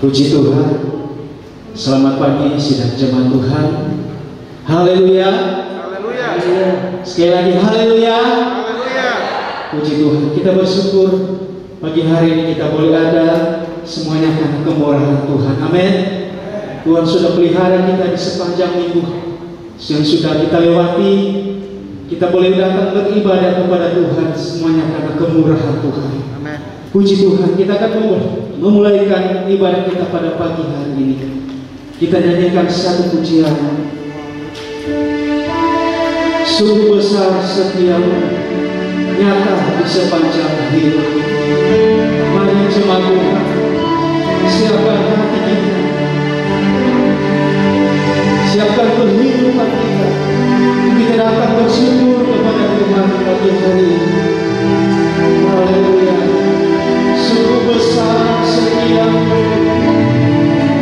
Puji Tuhan. Selamat pagi sidang jemaat Tuhan. Haleluya. Haleluya. Sekali lagi haleluya. Haleluya. Puji Tuhan. Kita bersyukur pagi hari ini kita boleh ada semuanya karena kemurahan Tuhan. Amin. Tuhan sudah pelihara kita di sepanjang minggu yang sudah kita lewati. Kita boleh datang beribadah kepada Tuhan semuanya karena kemurahan Tuhan. Amin. Puji Tuhan. Kita akan memulaikan ibadah kita pada pagi hari ini. Kita nyanyikan satu pujian. Sungguh besar setiamu, nyata di sepanjang hidup. Mari jemaat Tuhan, siapkan hati kita, siapkan kehidupan kita. Kita akan bersyukur kepada Tuhan pagi hari ini. Haleluya. Sungguh besar setiamu.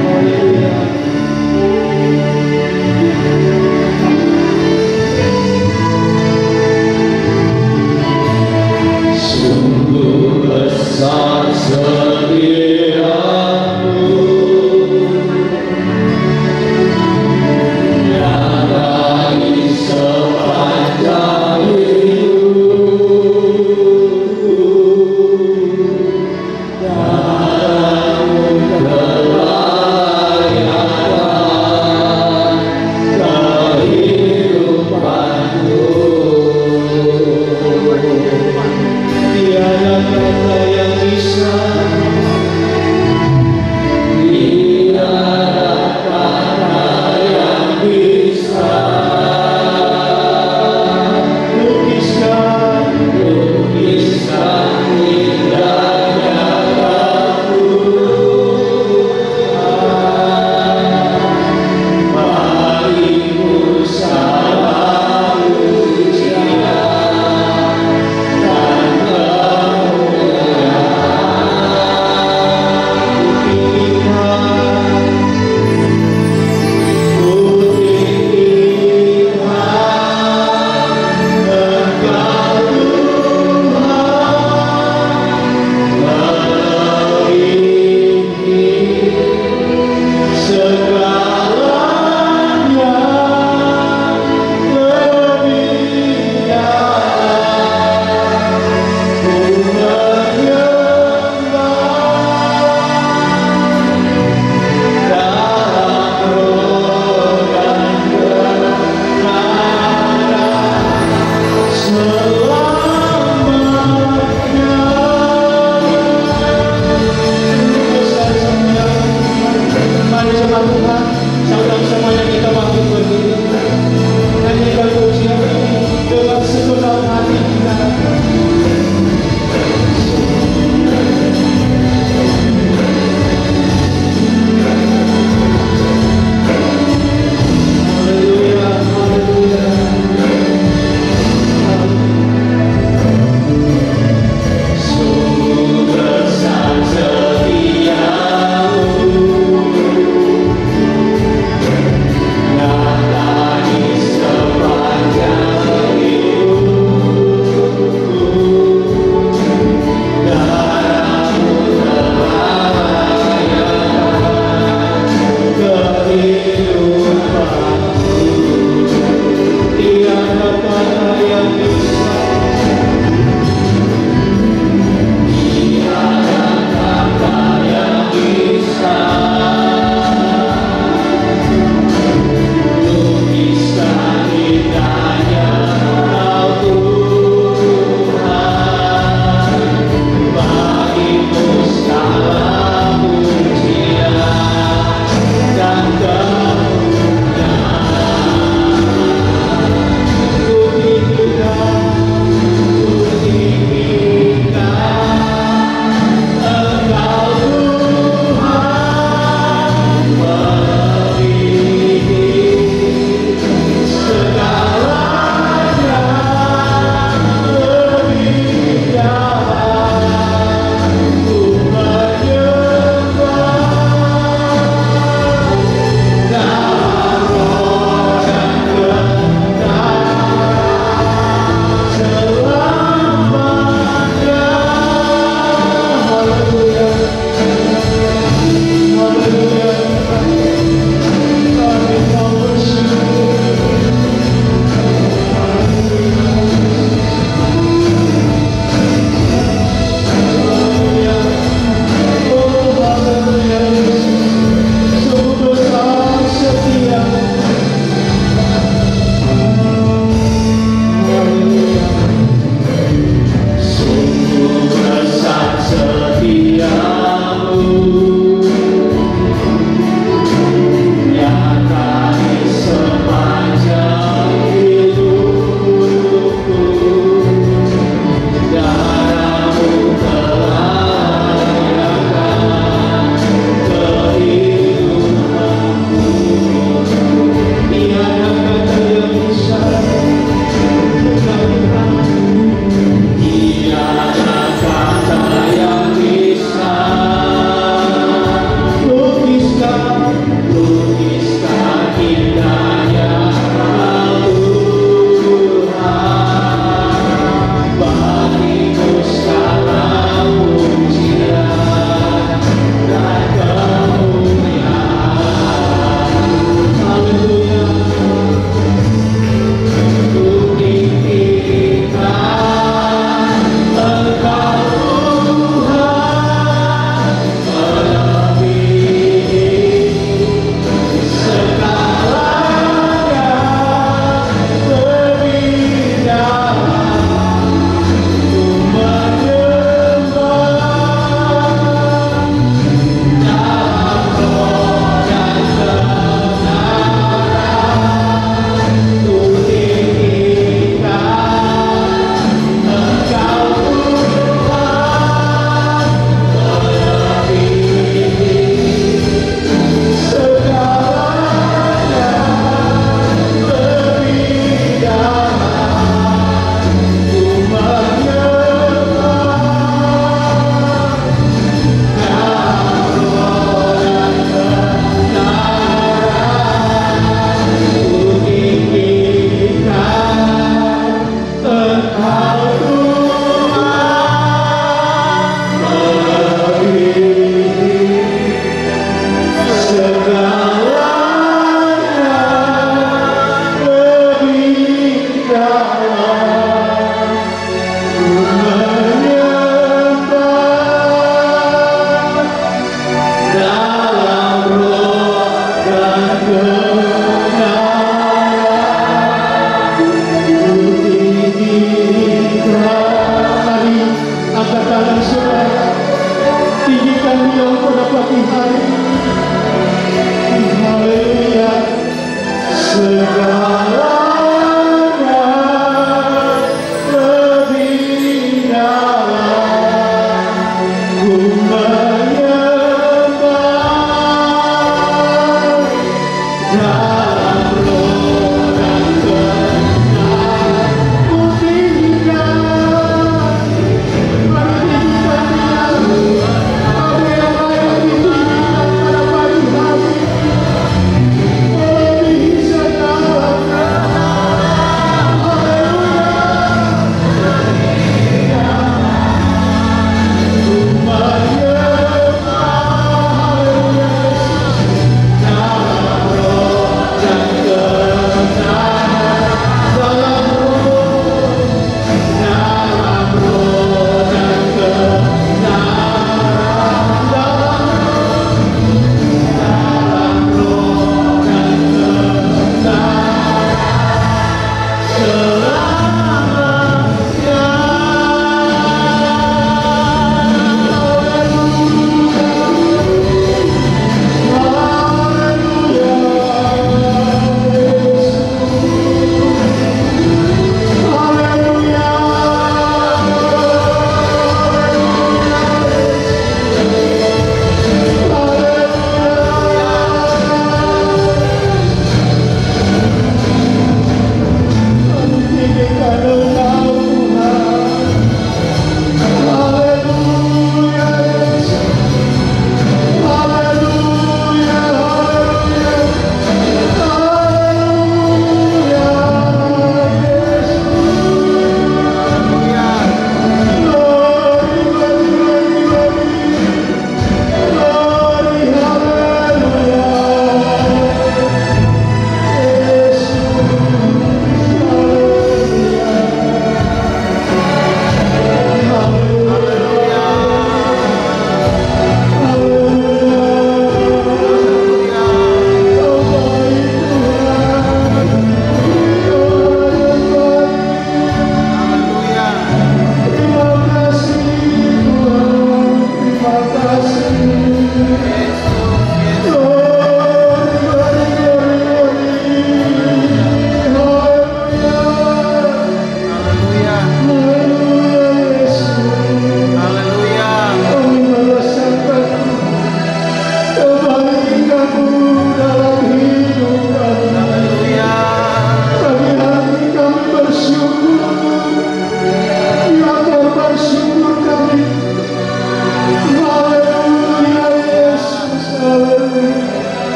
Haleluya. Sungguh besar setiamu, nyata di sepanjang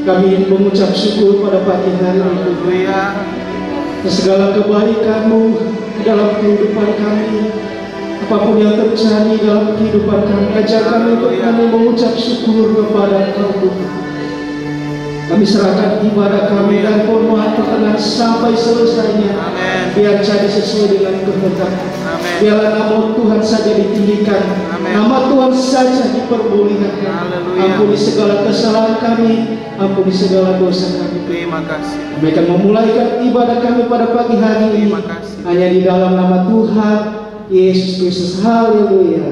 Kami mengucap syukur pada pagi hari ini. Haleluya. Segala kebaikan-Mu dalam kehidupan kami, apapun yang terjadi dalam kehidupan kami, ajar kami untuk kami mengucap syukur kepada Engkau Tuhan. Kami serahkan ibadah kami dan permohonan perkenan sampai selesainya. Amin. Biar jadi sesuai dengan kehendak. Amin. Biarlah nama Tuhan saja ditinggikan, Amin. nama Tuhan saja dipermuliakan. Haleluya. Ampuni segala kesalahan kami, ampuni segala dosa kami. Terima kasih. Kami akan memulaikan ibadah kami pada pagi hari ini Terima kasih. hanya di dalam nama Tuhan Yesus Kristus. Haleluya.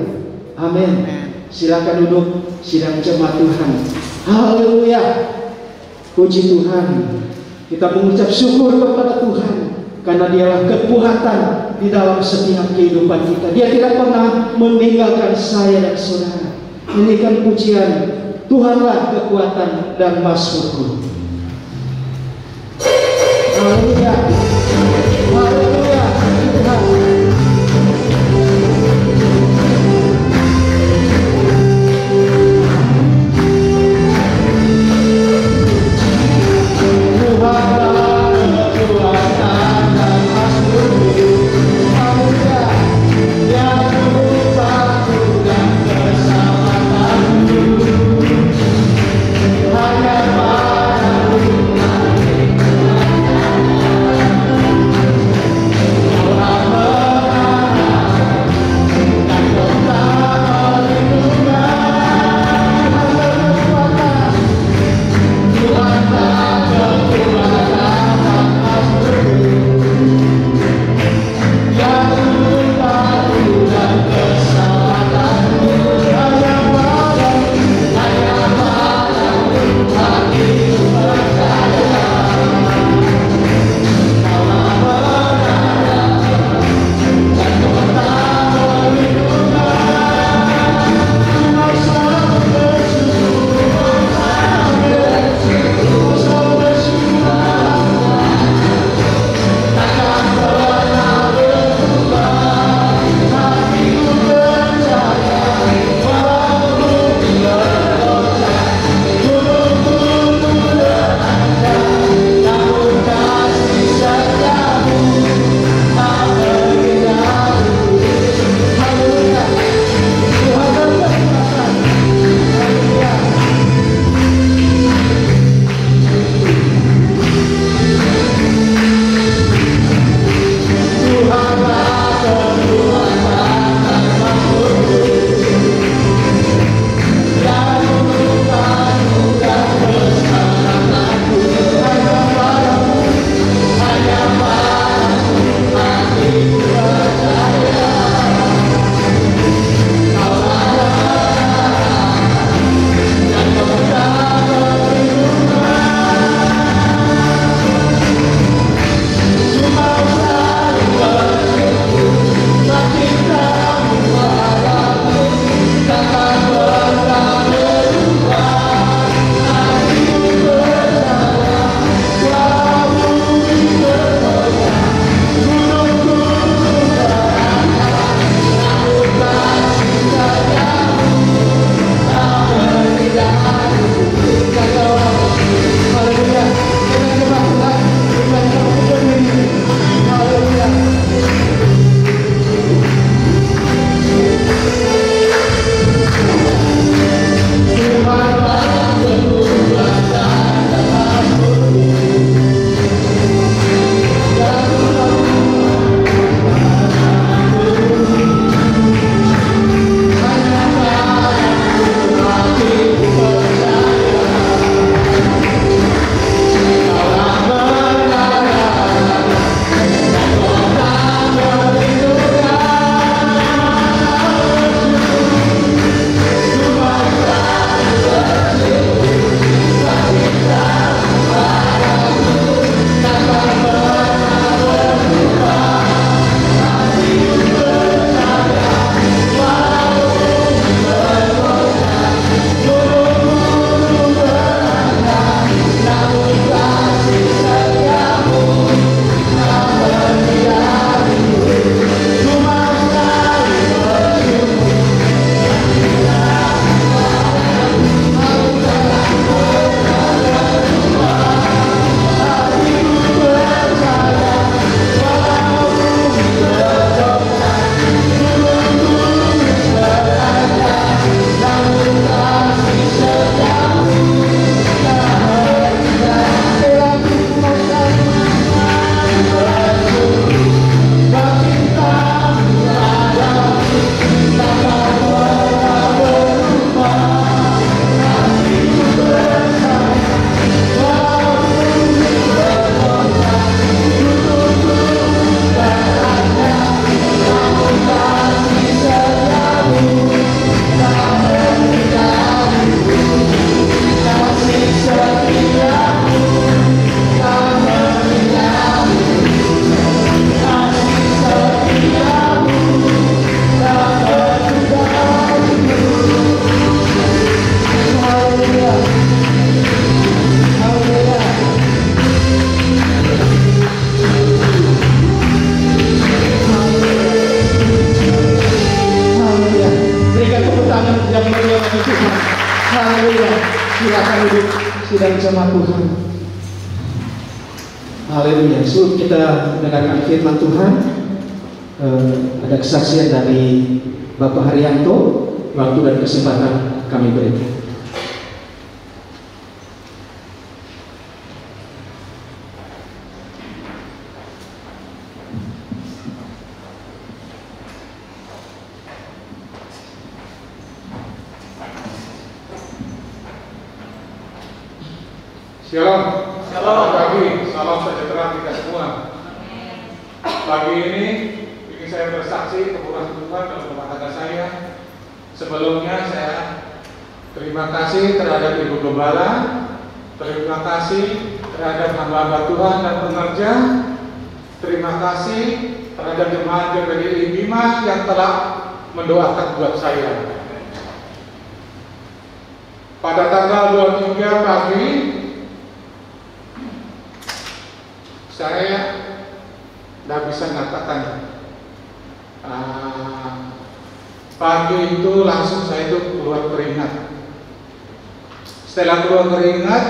Amin. Amin. Silakan duduk sidang jemaat Tuhan. Haleluya. Puji Tuhan. Kita mengucap syukur kepada Tuhan karena Dialah kekuatan di dalam setiap kehidupan kita. Dia tidak pernah meninggalkan saya dan saudara. Ini kan pujian, Tuhanlah kekuatan dan mazmurku. Haleluya. Haleluya. Tuhan. Haleluya. Silakan duduk sidang jemaat Tuhan. Haleluya. Sebelum kita mendengarkan firman Tuhan, ada kesaksian dari Bapak Haryanto. Waktu dan kesempatan kami berikan. Shalom, selamat pagi, salam sejahtera kita semua. Pagi ini ingin saya bersaksi kemurahan Tuhan dalam rumah tangga saya. Sebelumnya saya terima kasih terhadap Ibu Gembala, terima kasih terhadap hamba-hamba Tuhan dan pengerja, terima kasih terhadap jemaat GPI Bima yang telah mendoakan buat saya. Pada tanggal 23 pagi, saya tidak bisa mengatakan pagi itu langsung saya itu keluar keringat. Setelah keluar keringat,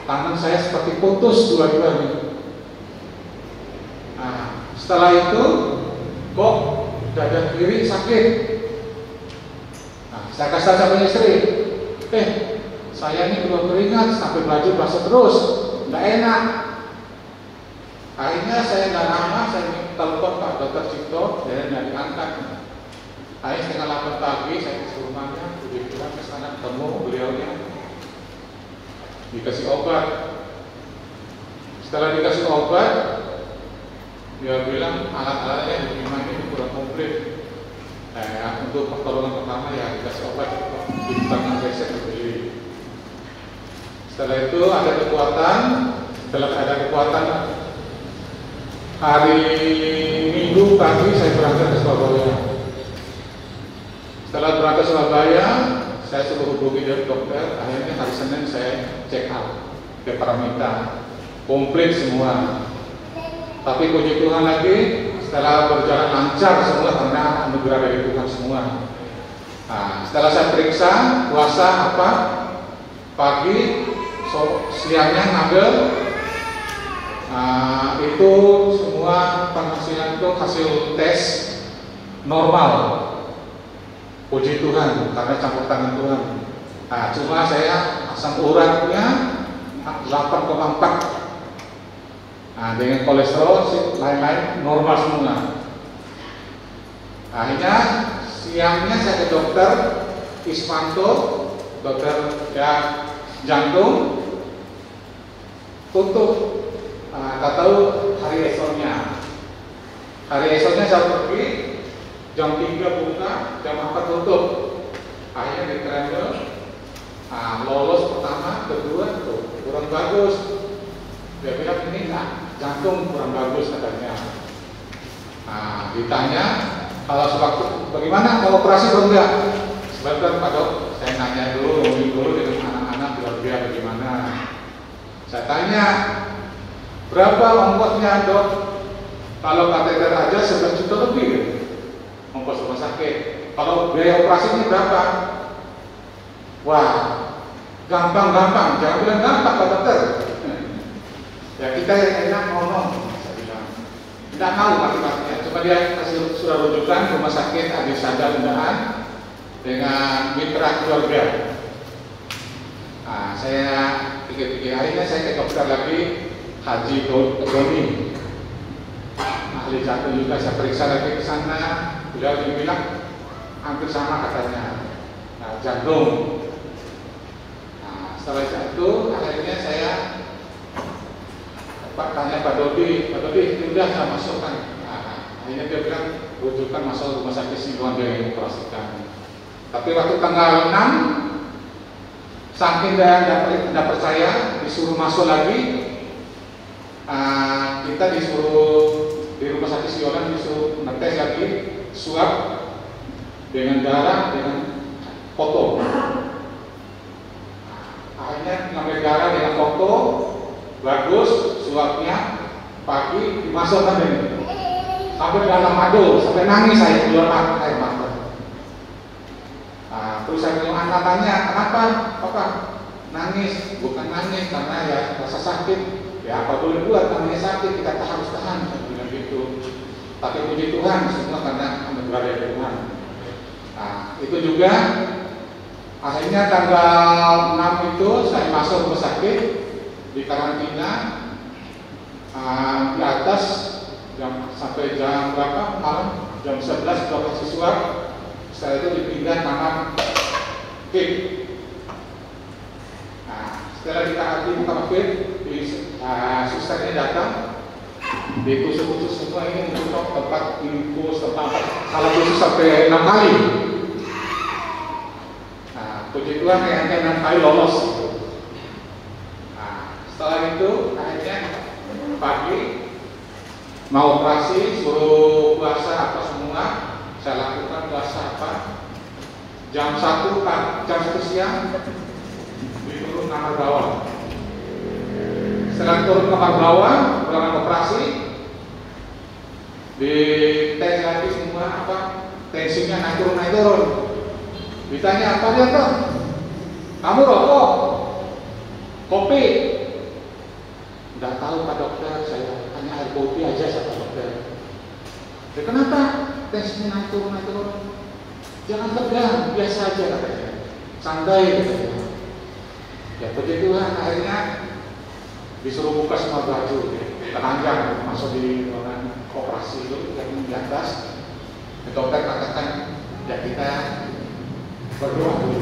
tangan saya seperti putus dua-duanya. Setelah itu kok dada kiri sakit. Saya kasih tahu sama istri, saya ini keluar keringat sampai baju basah terus. Nggak enak. Akhirnya saya nggak lama, saya telepon Pak Dr. Cipto, dan nggak diangkat. Akhirnya setengah 8 pagi saya ke rumahnya, puji Tuhan ke sana ketemu beliaunya, dikasih obat. Setelah dikasih obat, dia bilang alat-alatnya di rumah ini kurang komplit. Untuk pertolongan pertama ya dikasih obat, diberikan resep dibeli. Setelah itu ada kekuatan, hari Minggu pagi saya berangkat ke Surabaya. Setelah berangkat ke Surabaya, saya suruh hubungi dari dokter. Akhirnya hari Senin saya check up ke Paramita, komplit semua. Tapi puji Tuhan lagi, setelah berjalan lancar semua karena anugerah dari Tuhan semua. Setelah saya periksa puasa pagi, siangnya ngambil, itu semua penghasilan itu hasil tes normal. Puji Tuhan karena campur tangan Tuhan. Cuma saya asam uratnya 8,4. Dengan kolesterol lain-lain normal semua. Akhirnya siangnya saya ke dokter Ismanto, dokter jantung, tutup. Tak tahu hari esoknya saya pergi jam 3 buka, jam 4 tutup. Akhirnya di Kremel, lolos pertama, kedua kurang bagus. Dia bilang ini jantung kurang bagus katanya. Ditanya kalau sewaktu bagaimana, kalau operasi atau enggak? Sebentar Pak Dok, saya nanya dulu dengan anak-anak keluarga bagaimana. Saya tanya, berapa ongkosnya Dok? Kalau kateter aja 11 juta lebih ongkos rumah sakit. Kalau biaya operasi ini berapa? Wah, gampang, jangan bilang gampang Pak Dokter. Ya kita yang enak ngomong, saya bilang. Tidak tahu mati-matinya, cuma dia kasih surat rujukan rumah sakit Adi Sada Undaan dengan mitra keluarga. Saya pikir-pikir, akhirnya saya ke dokter lagi, Haji Doni, ahli jantung juga. Saya periksa lagi ke sana, beliau bilang hampir sama katanya, jantung. Setelah itu akhirnya saya tanya Pak Dodi, ini udah saya masukkan. Akhirnya dia bilang rujukan masuk rumah sakit Siloam dia yang operasikan. Tapi waktu tanggal 6, saking dia tidak percaya, disuruh masuk lagi. Kita disuruh di rumah sakit Siloam disuruh ngetes lagi, swab dengan darah, dengan foto. Akhirnya ngambil darah dengan foto, bagus, swabnya pagi dimasukkan ini. Sampai dalam madu, sampai nangis saya keluar air mata. terus anak tanya, kenapa papa nangis? Bukan nangis karena ya rasa sakit. Ya apa boleh buat, namanya sakit, kita harus tahan. Saya bilang gitu. Tapi puji Tuhan, semua karena anugerah dari Tuhan. Nah, itu juga akhirnya tanggal 6 itu saya masuk rumah sakit di karantina di atas sampai jam berapa malam, jam 11 dokter siswa. Setelah itu dipindah tangan kip. Nah, setelah kita buka kip, susternya datang, ditusuk-tusuk semua ini untuk tempat infus, tempat salah tusuk sampai 6 kali. Nah, puji Tuhan yang 6 kali lolos. Nah, setelah itu akhirnya pagi mau operasi, suruh puasa apa semua, saya lakukan puasa apa. Jam 1 siang diturun kamar bawah. Setelah turun kamar bawah, ruangan operasi, di tes lagi semua apa, tensinya naik turun. Ditanya apa dia tuh? Kamu rokok, kopi? Nggak tahu Pak Dokter, saya hanya air putih aja kata dokter. Ya, kenapa? Tensinya naik turun? Jangan tegang, biasa aja katanya. Santai katanya. Ya puji Tuhan, akhirnya disuruh buka semua baju, telanjang masuk di ruangan operasi itu yang di atas. Dokter katakan, ya kita berdoa dulu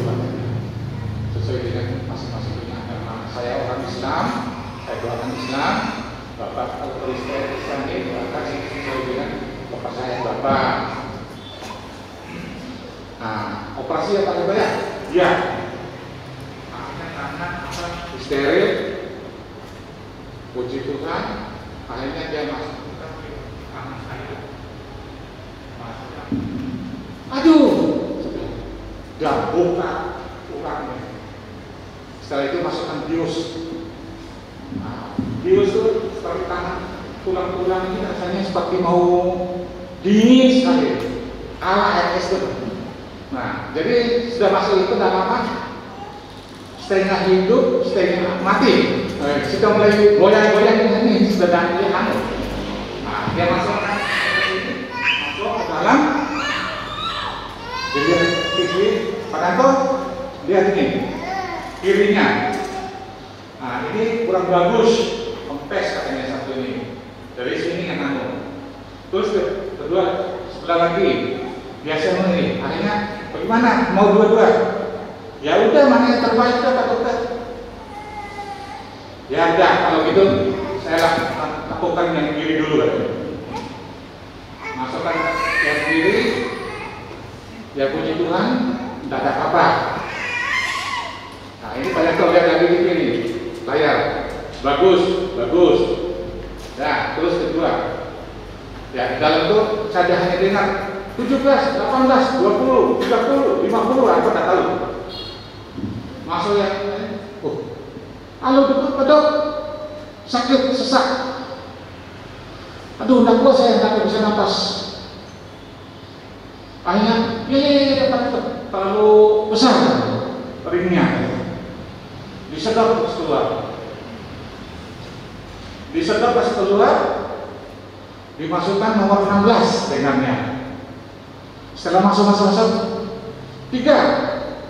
sesuai dengan masing-masing agama. Saya orang Islam, saya doakan Islam. Bapak Kristen ini doakan sesuai dengan bapak saya Bapak. Nah, operasi apa ya? Ya. Karena steril. Puji Tuhan, akhirnya dia masukkan ke tangan saya. Aduh, dan buka uratnya. Setelah itu masukkan bius. Nah, bius itu seperti tangan tulang-tulang ini rasanya seperti mau dingin sekali. Ala RS itu. Nah, jadi sudah masuk itu dalam apa? Setengah hidup, setengah mati. Sudah mulai goyang-goyang ini sudah dia hangat. Nah, dia masuk ke dalam. Dia kiri, Pak Danto, lihat ini kirinya. Nah, ini kurang bagus, kempes katanya satu ini. Dari sini yang anu. Terus kedua sebelah lagi, biasa ini. Akhirnya bagaimana? Mau dua-dua? Ya udah, mana yang terbaik Pak Dokter? Ya udah, kalau gitu saya lakukan yang kiri dulu kan. Masukkan yang kiri. Ya puji Tuhan, tidak ada apa-apa. Nah ini banyak tuh lihat lagi di sini, layar, bagus. Nah terus kedua, ya di dalam itu saya hanya dengar 17, 18, 20, 30, 50, apa tak tahu. Masuk ya, halo dok, sakit sesak. Aduh, tidak kuat saya, tidak bisa nafas. Akhirnya, terlalu besar ringnya. Disedot pas keluar. Dimasukkan nomor 16 dengannya. Setelah masuk 3,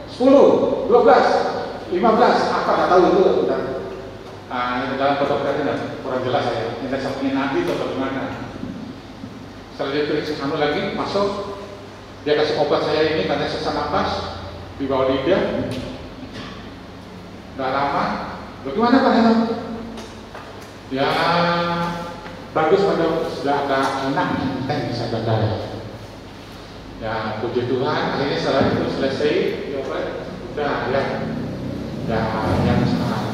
10, 12, 15, apa nggak tahu itu. Nah, dalam kedokteran kurang jelas saya. Ini sampingnya nanti atau bagaimana. Setelah dia periksa satu lagi, masuk. Dia kasih obat saya ini karena sesak nafas di bawah lidah. Nggak lama. Bagaimana Pak Heno? Ya bagus pada sudah agak enak, kan bisa gadai. Ya puji Tuhan, akhirnya setelah itu selesai, diobat, udah ya, yang sekarang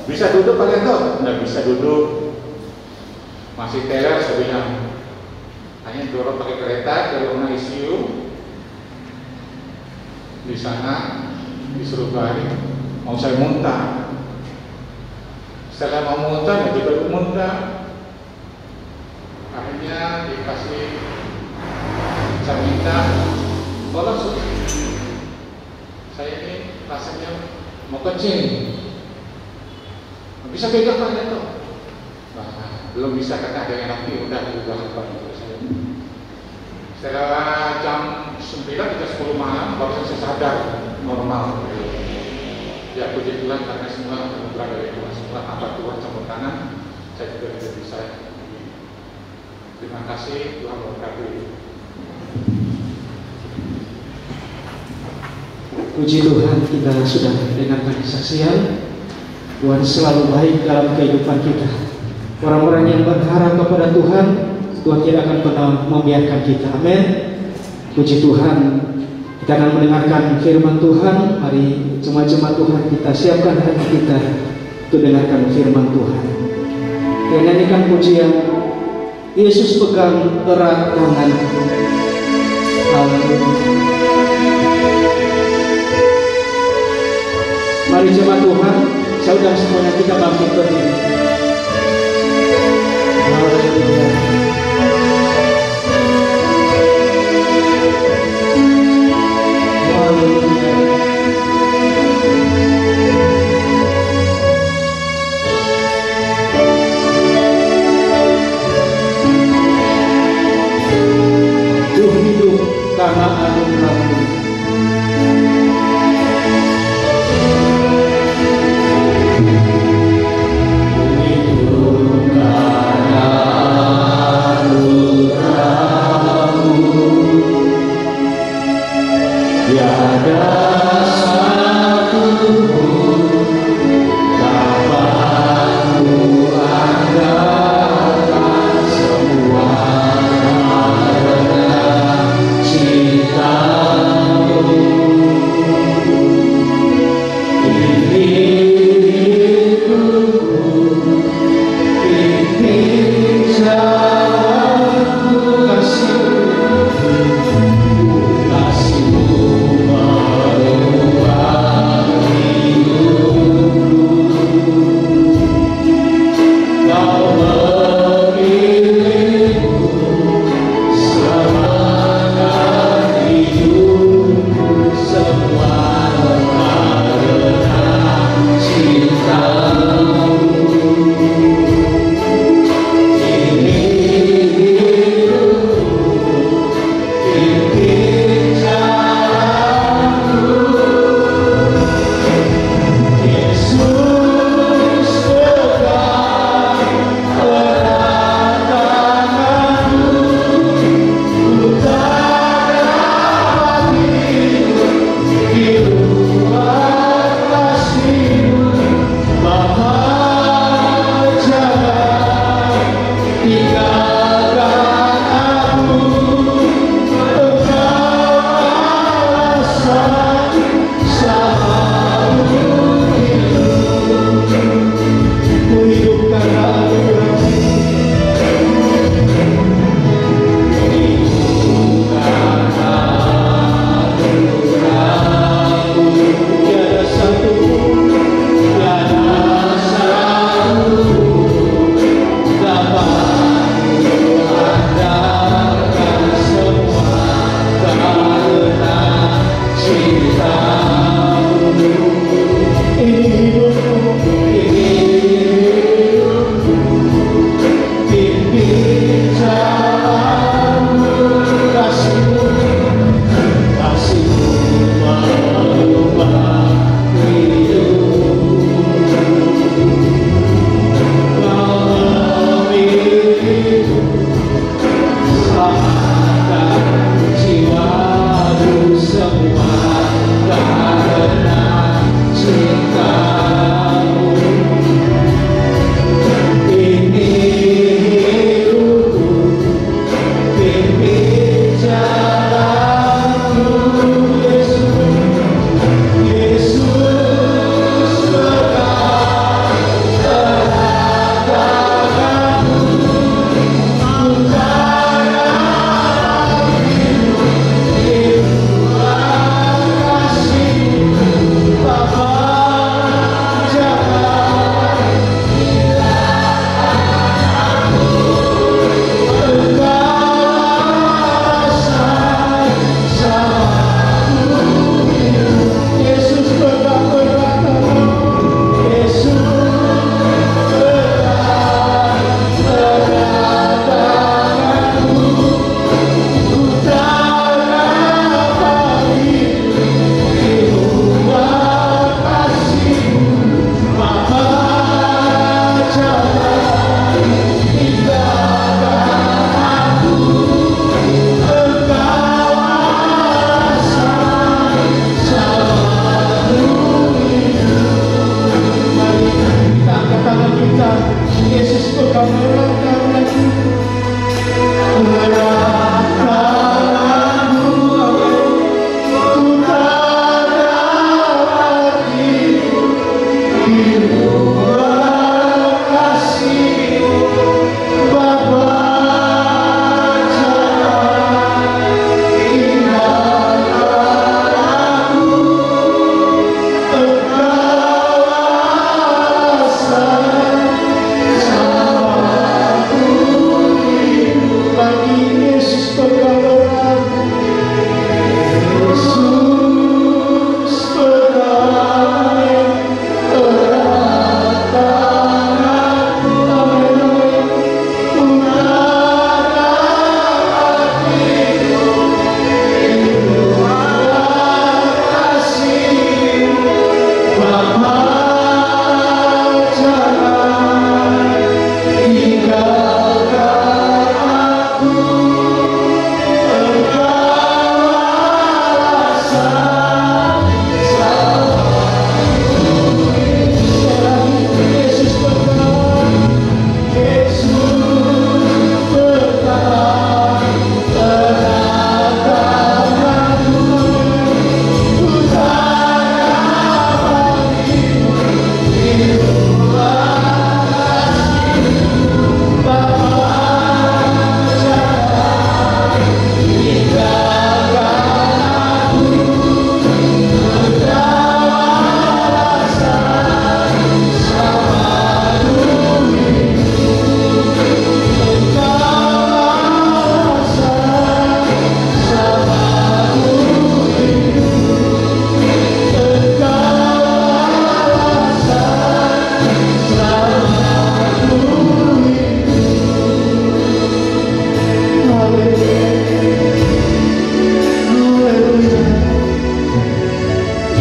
bisa duduk Pak Heno? Nggak bisa duduk, masih teler saya bilang. Hanya dorong pakai kereta ke ruang ICU. Di sana disuruh balik, mau saya muntah. Setelah mau muntah, ya juga muntah. Akhirnya dikasih, saya minta tolong saya ini rasanya mau kencing, bisa pegang Pak Yanto? Nah, belum bisa, karena ada yang enak nih, udah Pak Yanto saya. Setelah jam 9 hingga 10 malam baru saya sadar normal. Ya puji Tuhan, karena semua anugerah dari Tuhan, semua apa Tuhan campur tangan, saya juga tidak bisa. Terima kasih, Tuhan memberkati. Puji Tuhan, kita sudah mendengarkan kesaksian. Tuhan selalu baik dalam kehidupan kita. Orang-orang yang berharap kepada Tuhan, Tuhan tidak akan pernah membiarkan kita. Amin. Puji Tuhan. Kita akan mendengarkan firman Tuhan. Mari jemaat-jemaat Tuhan, kita siapkan hati kita untuk dengarkan firman Tuhan. Kita nyanyikan pujian Yesus pegang erat tangan. Mari jemaat Tuhan, saudara semuanya, kita bangkit berdiri. Haleluya. Tuhan hidup karena anugerah-Mu.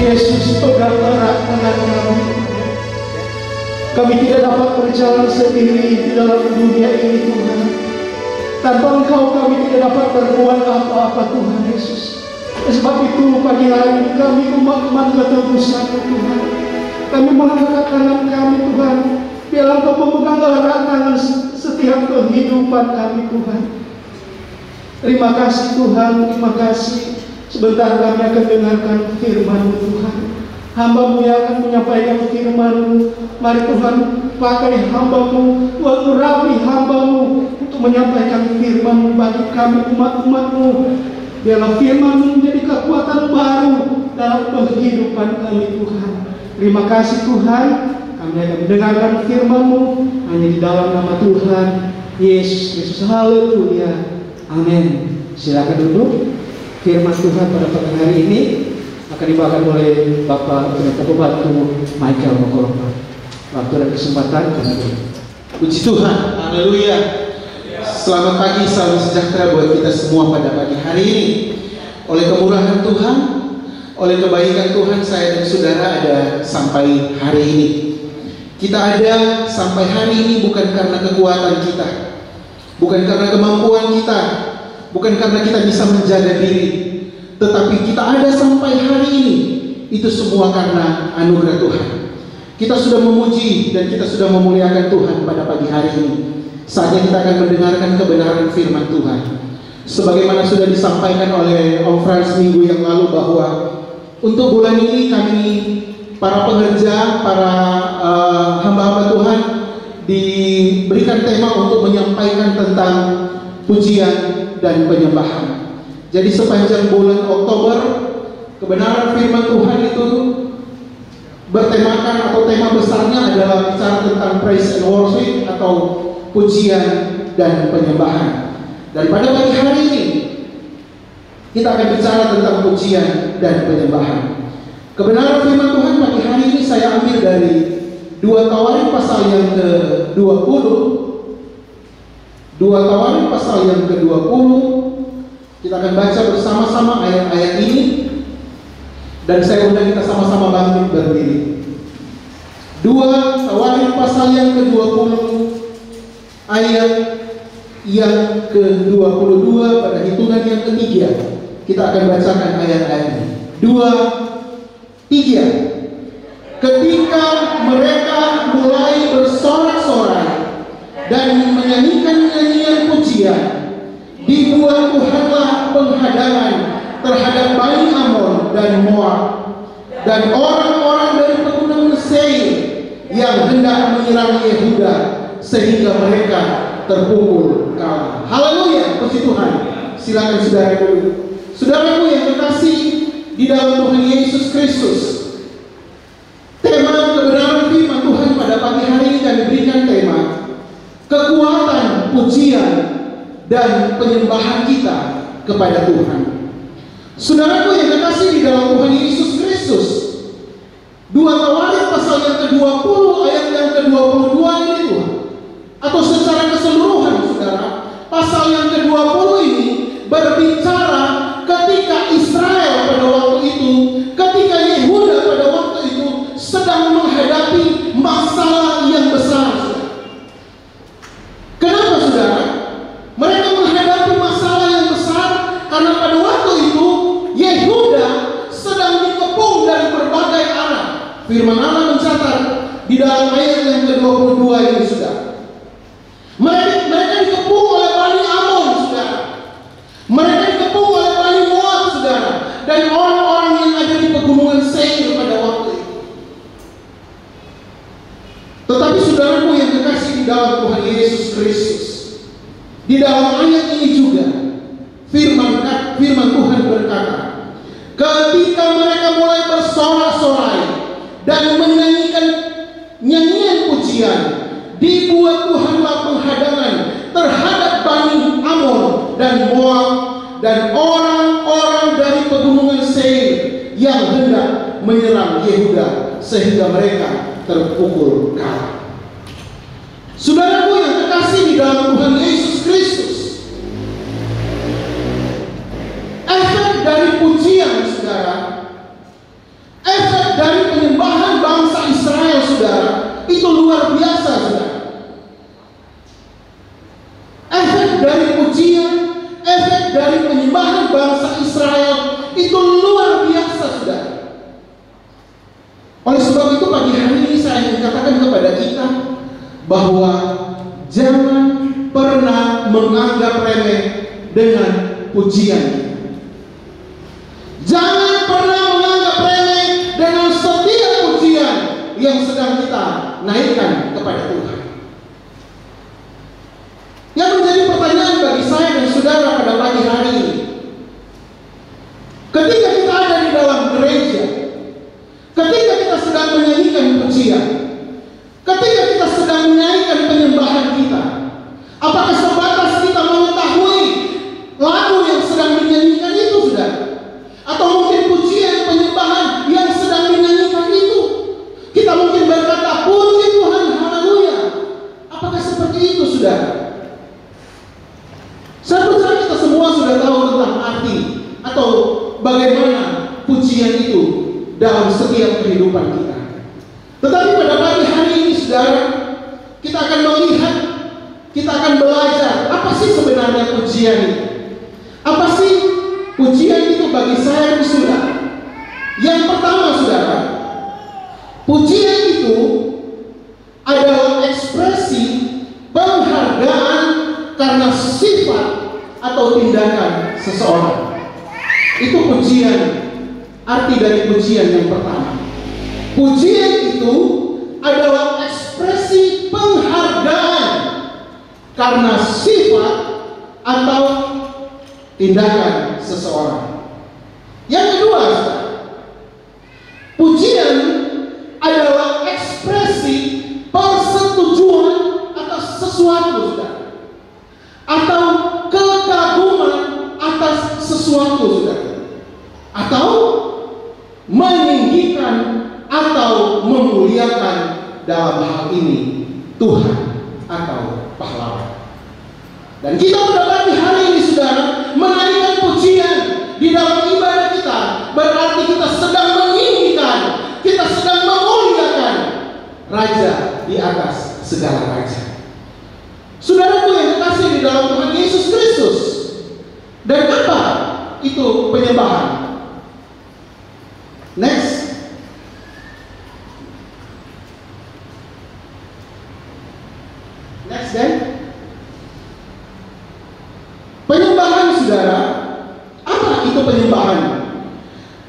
Yesus, pegang erat tangan kami. Kami tidak dapat berjalan sendiri di dalam dunia ini Tuhan. Tanpa Engkau kami tidak dapat berbuat apa-apa Tuhan Yesus. Sebab itu pagi hari ini kami umat-umat ketebusmu Tuhan. Kami mengangkat tangan kami Tuhan. Biarlah Engkau memegang erat tangan setiap kehidupan kami Tuhan. Terima kasih Tuhan, terima kasih. Sebentar kami akan dengarkan firman-Mu Tuhan. Hamba-Mu yang akan menyampaikan firman-Mu. Mari Tuhan pakai hamba-Mu, Tuhan urapi hamba-Mu untuk menyampaikan firman-Mu bagi kami umat-umat-Mu. Biarlah firman-Mu menjadi kekuatan baru dalam kehidupan kami Tuhan. Terima kasih Tuhan. Kami akan mendengarkan firman-Mu hanya di dalam nama Tuhan Yesus Kristus. Haleluya. Amin. Silakan duduk. Firman Tuhan pada pagi hari ini akan dibawakan oleh Bapak Pendeta Pembantu Michael Mokolomba. Waktu dan kesempatan kami. Puji Tuhan, haleluya. Selamat pagi, salam sejahtera buat kita semua pada pagi hari ini. Oleh kemurahan Tuhan, oleh kebaikan Tuhan, saya dan saudara ada sampai hari ini. Kita ada sampai hari ini bukan karena kekuatan kita, bukan karena kemampuan kita, bukan karena kita bisa menjaga diri, tetapi kita ada sampai hari ini. Itu semua karena anugerah Tuhan. Kita sudah memuji dan kita sudah memuliakan Tuhan pada pagi hari ini. Saatnya kita akan mendengarkan kebenaran firman Tuhan. Sebagaimana sudah disampaikan oleh Om Frans minggu yang lalu bahwa untuk bulan ini kami para pengerja, para hamba-hamba Tuhan diberikan tema untuk menyampaikan tentang pujian dan penyembahan. Jadi sepanjang bulan Oktober kebenaran firman Tuhan itu bertemakan atau tema besarnya adalah bicara tentang praise and worship atau pujian dan penyembahan. Dan pada pagi hari ini kita akan bicara tentang pujian dan penyembahan. Kebenaran firman Tuhan pagi hari ini saya ambil dari 2 Tawarik pasal yang ke-20. 2 Tawarik pasal yang ke-20. Kita akan baca bersama-sama ayat-ayat ini. Dan saya undang kita sama-sama bangkit berdiri. 2 Tawarik pasal yang ke-20 ayat yang ke-22 pada hitungan yang ketiga. Kita akan bacakan ayat-ayat ini. 2, 3. Ketika mereka mulai bersorak-sorai dan menyanyikan nyanyian pujian, dibuat Tuhanlah penghadangan terhadap Bani Amon dan Moab dan orang-orang dari pegunungan Seir yang hendak menyerang Yehuda sehingga mereka terpukul kalah. Haleluya, puji Tuhan. Silakan saudara dulu. Saudaraku yang terkasih di dalam Tuhan Yesus Kristus, tema kebenaran firman Tuhan pada pagi hari ini kami berikan tema kekuatan pujian dan penyembahan kita kepada Tuhan. Saudaraku yang terkasih di dalam Tuhan Yesus Kristus, 2 Tawarik pasal yang ke-20 ayat yang ke-22 ini Tuhan, atau secara keseluruhan saudara, pasal yang ke-20 ini berbicara ketika Israel pada waktu itu, ketika Yehuda pada waktu itu sedang menghadapi masalah yang besar. Kenapa saudara? Mereka menghadapi masalah yang besar karena pada waktu itu Yehuda sedang dikepung dari berbagai arah. Firman Allah mencatat di dalam ayat yang ke-22 ini saudara. Mereka dikepung oleh Bani Amon saudara. Mereka dikepung oleh Bani Moab saudara. Dan orang-orang yang ada di pegunungan Seir pada waktu itu. Tetapi saudaraku yang terkasih di dalam Tuhan Yesus Kristus, di dalam ayat ini juga firman Tuhan berkata, ketika mereka mulai bersorak-sorai dan menyanyikan nyanyian pujian, dibuat Tuhanlah penghadangan terhadap Bani Amon dan Moab dan orang-orang dari pegunungan Seir yang hendak menyerang Yehuda sehingga mereka terpukul kalah. Saudaraku yang terkasih di dalam Tuhan Yesus Kristus, efek dari pujian saudara, efek itu luar biasa, saudara. Efek dari pujian, efek dari penyembahan bangsa Israel itu luar biasa, saudara. Oleh sebab itu pagi hari ini saya ingin katakan kepada kita bahwa jangan pernah menganggap remeh dengan pujian. Jangan pernah menganggap remeh dengan setiap pujian yang sedang kita naikkan kepada Tuhan. Yang menjadi pertanyaan bagi saya dan saudara pada pagi hari ini, ketika kita ada di dalam gereja, ketika kita sedang menyanyikan pujian, ketika kita sedang menyanyikan penyembahan kita, apakah sebatas kita mengetahui lagu yang sedang dinyanyikan itu, saudara? Atau mungkin pujian penyembahan yang sedang dinyanyikan itu kita mungkin berkata, puji Tuhan, haleluya. Apakah seperti itu, saudara? Saya percaya kita semua sudah tahu tentang arti atau bagaimana pujian itu dalam setiap kehidupan kita. Tetapi pada pagi hari ini, saudara, kita akan melihat, kita akan belajar apa sih sebenarnya pujian itu. Apa sih pujian itu bagi saya dan saudara? Yang pertama, saudara, pujian itu adalah ekspresi penghargaan karena sifat atau tindakan seseorang. Itu pujian. Arti dari pujian yang pertama. Pujian itu adalah ekspresi penghargaan karena sifat atau tindakan seseorang. Yang kedua, pujian adalah ekspresi persetujuan atas sesuatu, saudara, atau kekaguman atas sesuatu, saudara, atau meninggikan atau memuliakan dalam hal ini Tuhan atau pahlawan. Dan kita pada hari ini, saudara, menaikkan pujian di dalam ibadah kita, berarti kita sedang meninggikan, kita sedang memuliakan Raja di atas segala raja. Saudaraku yang dikasihi di dalam Tuhan Yesus Kristus. Dan apa itu penyembahan? Next. Next then. Penyembahan, saudara. Apa itu penyembahan?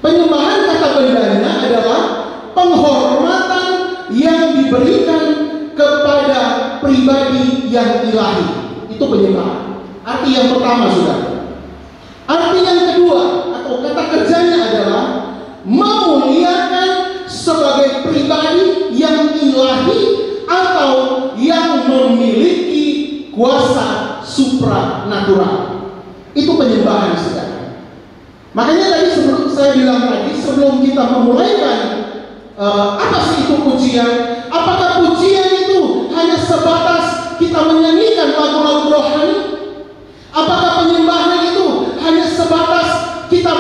Penyembahan kata bendanya adalah penghormatan yang diberikan kepada pribadi yang ilahi. Itu penyembahan. Arti yang pertama, saudara. Arti yang kedua atau kata kerjanya adalah memuliakan sebagai pribadi yang ilahi atau yang memiliki kuasa supranatural. Itu penyembahan, saudara. Makanya tadi sebelum kita memulaikan apa sih itu pujian? Apakah pujian itu hanya sebatas kita menyanyikan lagu-lagu rohani? Apakah penyembahan itu hanya sebatas kita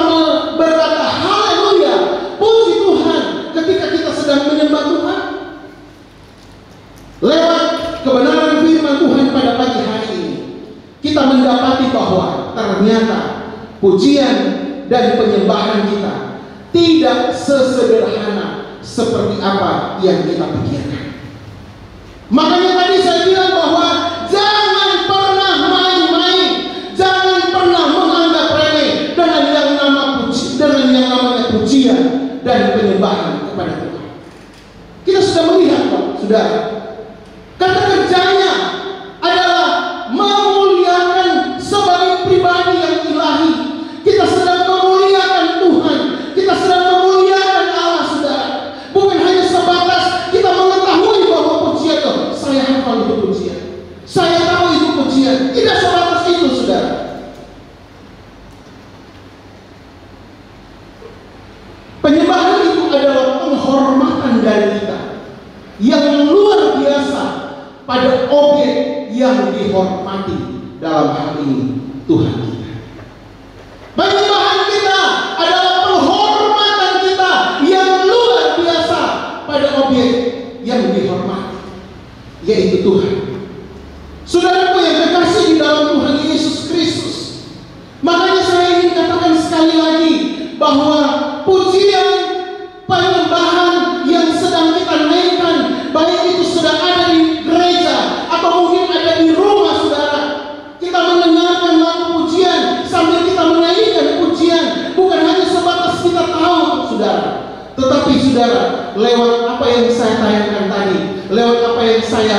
berkata haleluya, puji Tuhan ketika kita sedang menyembah Tuhan? Lewat kebenaran firman Tuhan pada pagi hari ini, kita mendapati bahwa ternyata pujian dan penyembahan kita tidak sesederhana seperti apa yang kita pikirkan. Makanya tadi saya bilang bahwa jangan pernah main-main, jangan pernah menganggap remeh dengan yang namanya pujian dan penyembahan kepada Tuhan. Kita sudah melihat, Pak, saudara, kata kerjanya adalah memuliakan sebagai pribadi yang ilahi. Kita sedang memuliakan Tuhan, kita sedang memuliakan Allah, saudara. Bukan hanya sebatas kita mengetahui bahwa pujian itu, saya hafal itu pujian, saya tahu itu pujian. Tidak sebatas itu, saudara. Penyembahan itu adalah penghormatan dari kita yang luar biasa pada objek yang dihormati, dalam hal ini Tuhan kita. Penyembahan kita adalah penghormatan kita yang luar biasa pada objek yang dihormati. saudara, lewat apa yang saya tayangkan tadi, lewat apa yang saya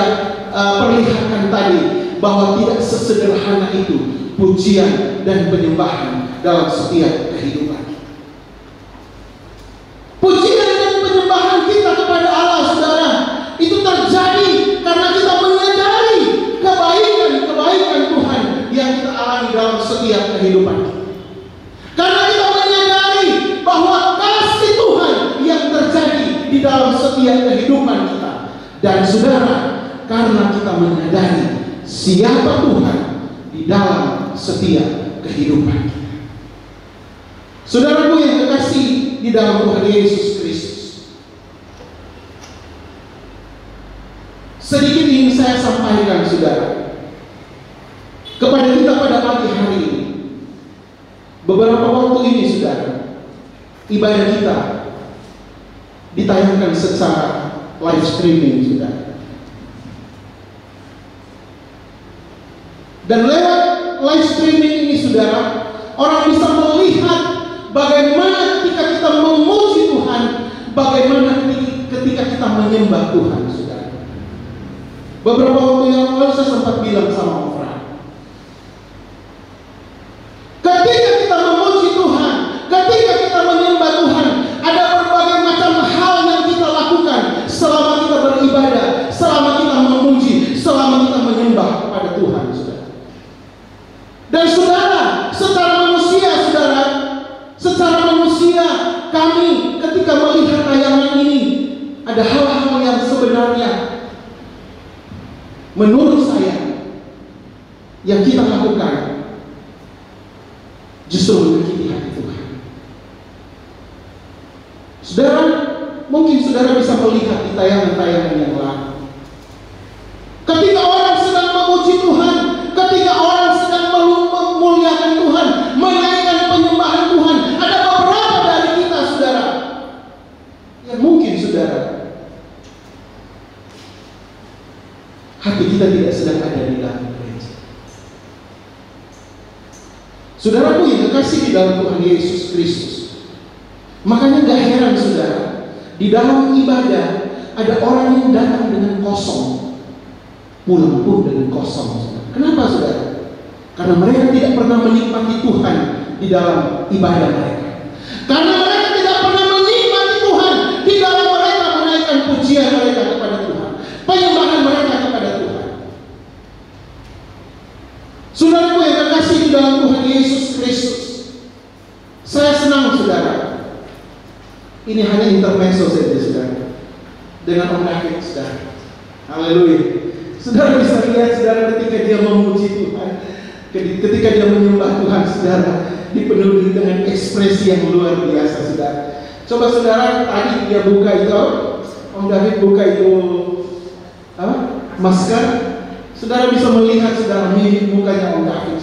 perlihatkan tadi, bahwa tidak sesederhana itu pujian dan penyembahan dalam setiap kehidupan. Pujian dan penyembahan kita kepada Allah, saudara, itu terjadi karena kita menyadari kebaikan Tuhan yang kita alami dalam setiap kehidupan. Karena kita menyadari bahwa kasih Tuhan yang terjadi di dalam setiap kehidupan kita. Dan saudara, karena kita menyadari siapa Tuhan di dalam setiap kehidupan kita. Saudaraku yang terkasih di dalam Tuhan Yesus Kristus, sedikit ingin saya sampaikan, saudara, kepada kita pada pagi hari ini. Beberapa waktu ini, saudara, ibadah kita ditayangkan secara live streaming, saudara. Dan lewat live streaming ini, saudara, orang bisa melihat bagaimana ketika kita memuji Tuhan, bagaimana ketika kita menyembah Tuhan, saudara. Beberapa waktu yang lalu saya sempat bilang sama Om Fran, ketika kita memuji Tuhan, ketika kita menyembah Tuhan, ada berbagai macam hal yang kita lakukan selama kita beribadah, selama kita memuji, selama kita menyembah kepada Tuhan, saudara. Dan saudara, secara manusia, kami ketika melihat tayangan ini, ada hal-hal yang sebenarnya menurut saya yang kita lakukan justru menyakiti hati Tuhan. Saudara, mungkin saudara bisa melihat di tayangan-tayangan yang lain, ketika orang sedang memuji Tuhan, ketika orang sedang memuliakan Tuhan, menaikkan penyembahan Tuhan, ada beberapa dari kita, saudara, yang mungkin, saudara, hati kita tidak sedang ada di dalam gereja. Saudaraku yang terkasih di dalam Tuhan Yesus Kristus, makanya gak heran, saudara, di dalam ibadah ada orang yang datang dengan kosong, pulang pun dengan kosong, saudara. Kenapa, saudara? Karena mereka tidak pernah menikmati Tuhan di dalam ibadah mereka. Karena mereka tidak pernah menikmati Tuhan di dalam mereka menaikkan pujian mereka kepada Tuhan, penyembahan mereka kepada Tuhan. Saudaraku yang terkasih di dalam Tuhan Yesus Kristus, saya senang, saudara. Ini hanya intermezzo saja, saudara, dengan Om David, saudara. Haleluya. Saudara bisa lihat, saudara, ketika dia memuji Tuhan, ketika dia menyembah Tuhan, saudara, dipenuhi dengan ekspresi yang luar biasa, saudara. Coba saudara, tadi dia buka itu, Om David buka itu masker, saudara bisa melihat, saudara, mimik mukanya Om David.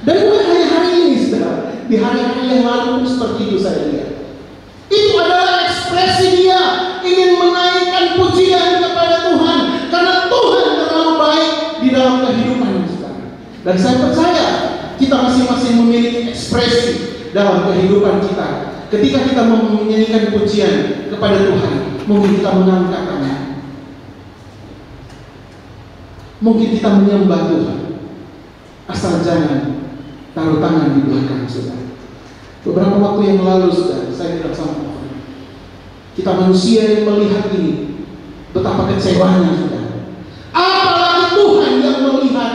Dan bukan hanya hari ini, saudara, di hari-hari yang lalu seperti itu saya lihat. Itu adalah ekspresi dia ingin menaikkan pujian kepada Tuhan, karena Tuhan terlalu baik di dalam kehidupan kita. Dan saya percaya kita masing-masing memiliki ekspresi dalam kehidupan kita. Ketika kita menyanyikan pujian kepada Tuhan, mungkin kita mengangkat tangan, mungkin kita menyembah Tuhan. Asal jangan taruh tangan di belakang, saudara. Beberapa waktu yang lalu, saudara, saya bilang sama Tuhan, kita manusia yang melihat ini, betapa kecewanya, saudara. Apalagi Tuhan yang melihat,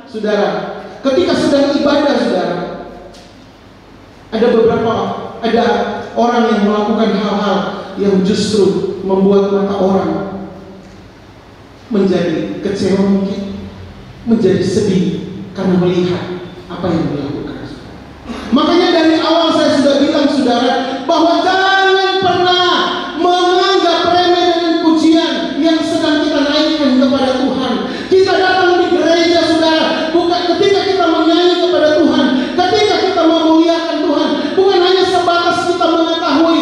saudara, ketika sedang ibadah, saudara, ada orang yang melakukan hal-hal yang justru membuat mata orang menjadi kecewa, mungkin menjadi sedih karena melihat apa yang dilakukan. Makanya dari awal saya sudah bilang, saudara, bahwa jangan pernah menganggap remeh dengan pujian yang sedang kita naikkan kepada Tuhan. Kita datang di gereja, saudara, bukan ketika kita menyanyi kepada Tuhan, ketika kita memuliakan Tuhan, bukan hanya sebatas kita mengetahui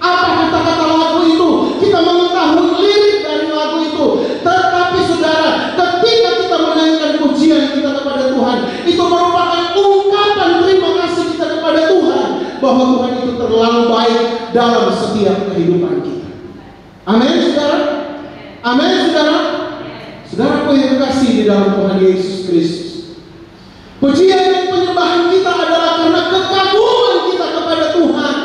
apa kata-kata lagu itu, kita mengetahui lirik dari lagu itu, tetapi, saudara, ketika kita menaikkan pujian kita kepada Tuhan, itu merupakan ungkapan terima kasih kita kepada Tuhan, bahwa Tuhan itu terlalu baik dalam setiap kehidupan kita. Amin, saudara. Amin, saudara. Saudaraku yang terkasih di dalam Tuhan Yesus Kristus, pujian dan penyembahan kita adalah karena kekaguman kita kepada Tuhan,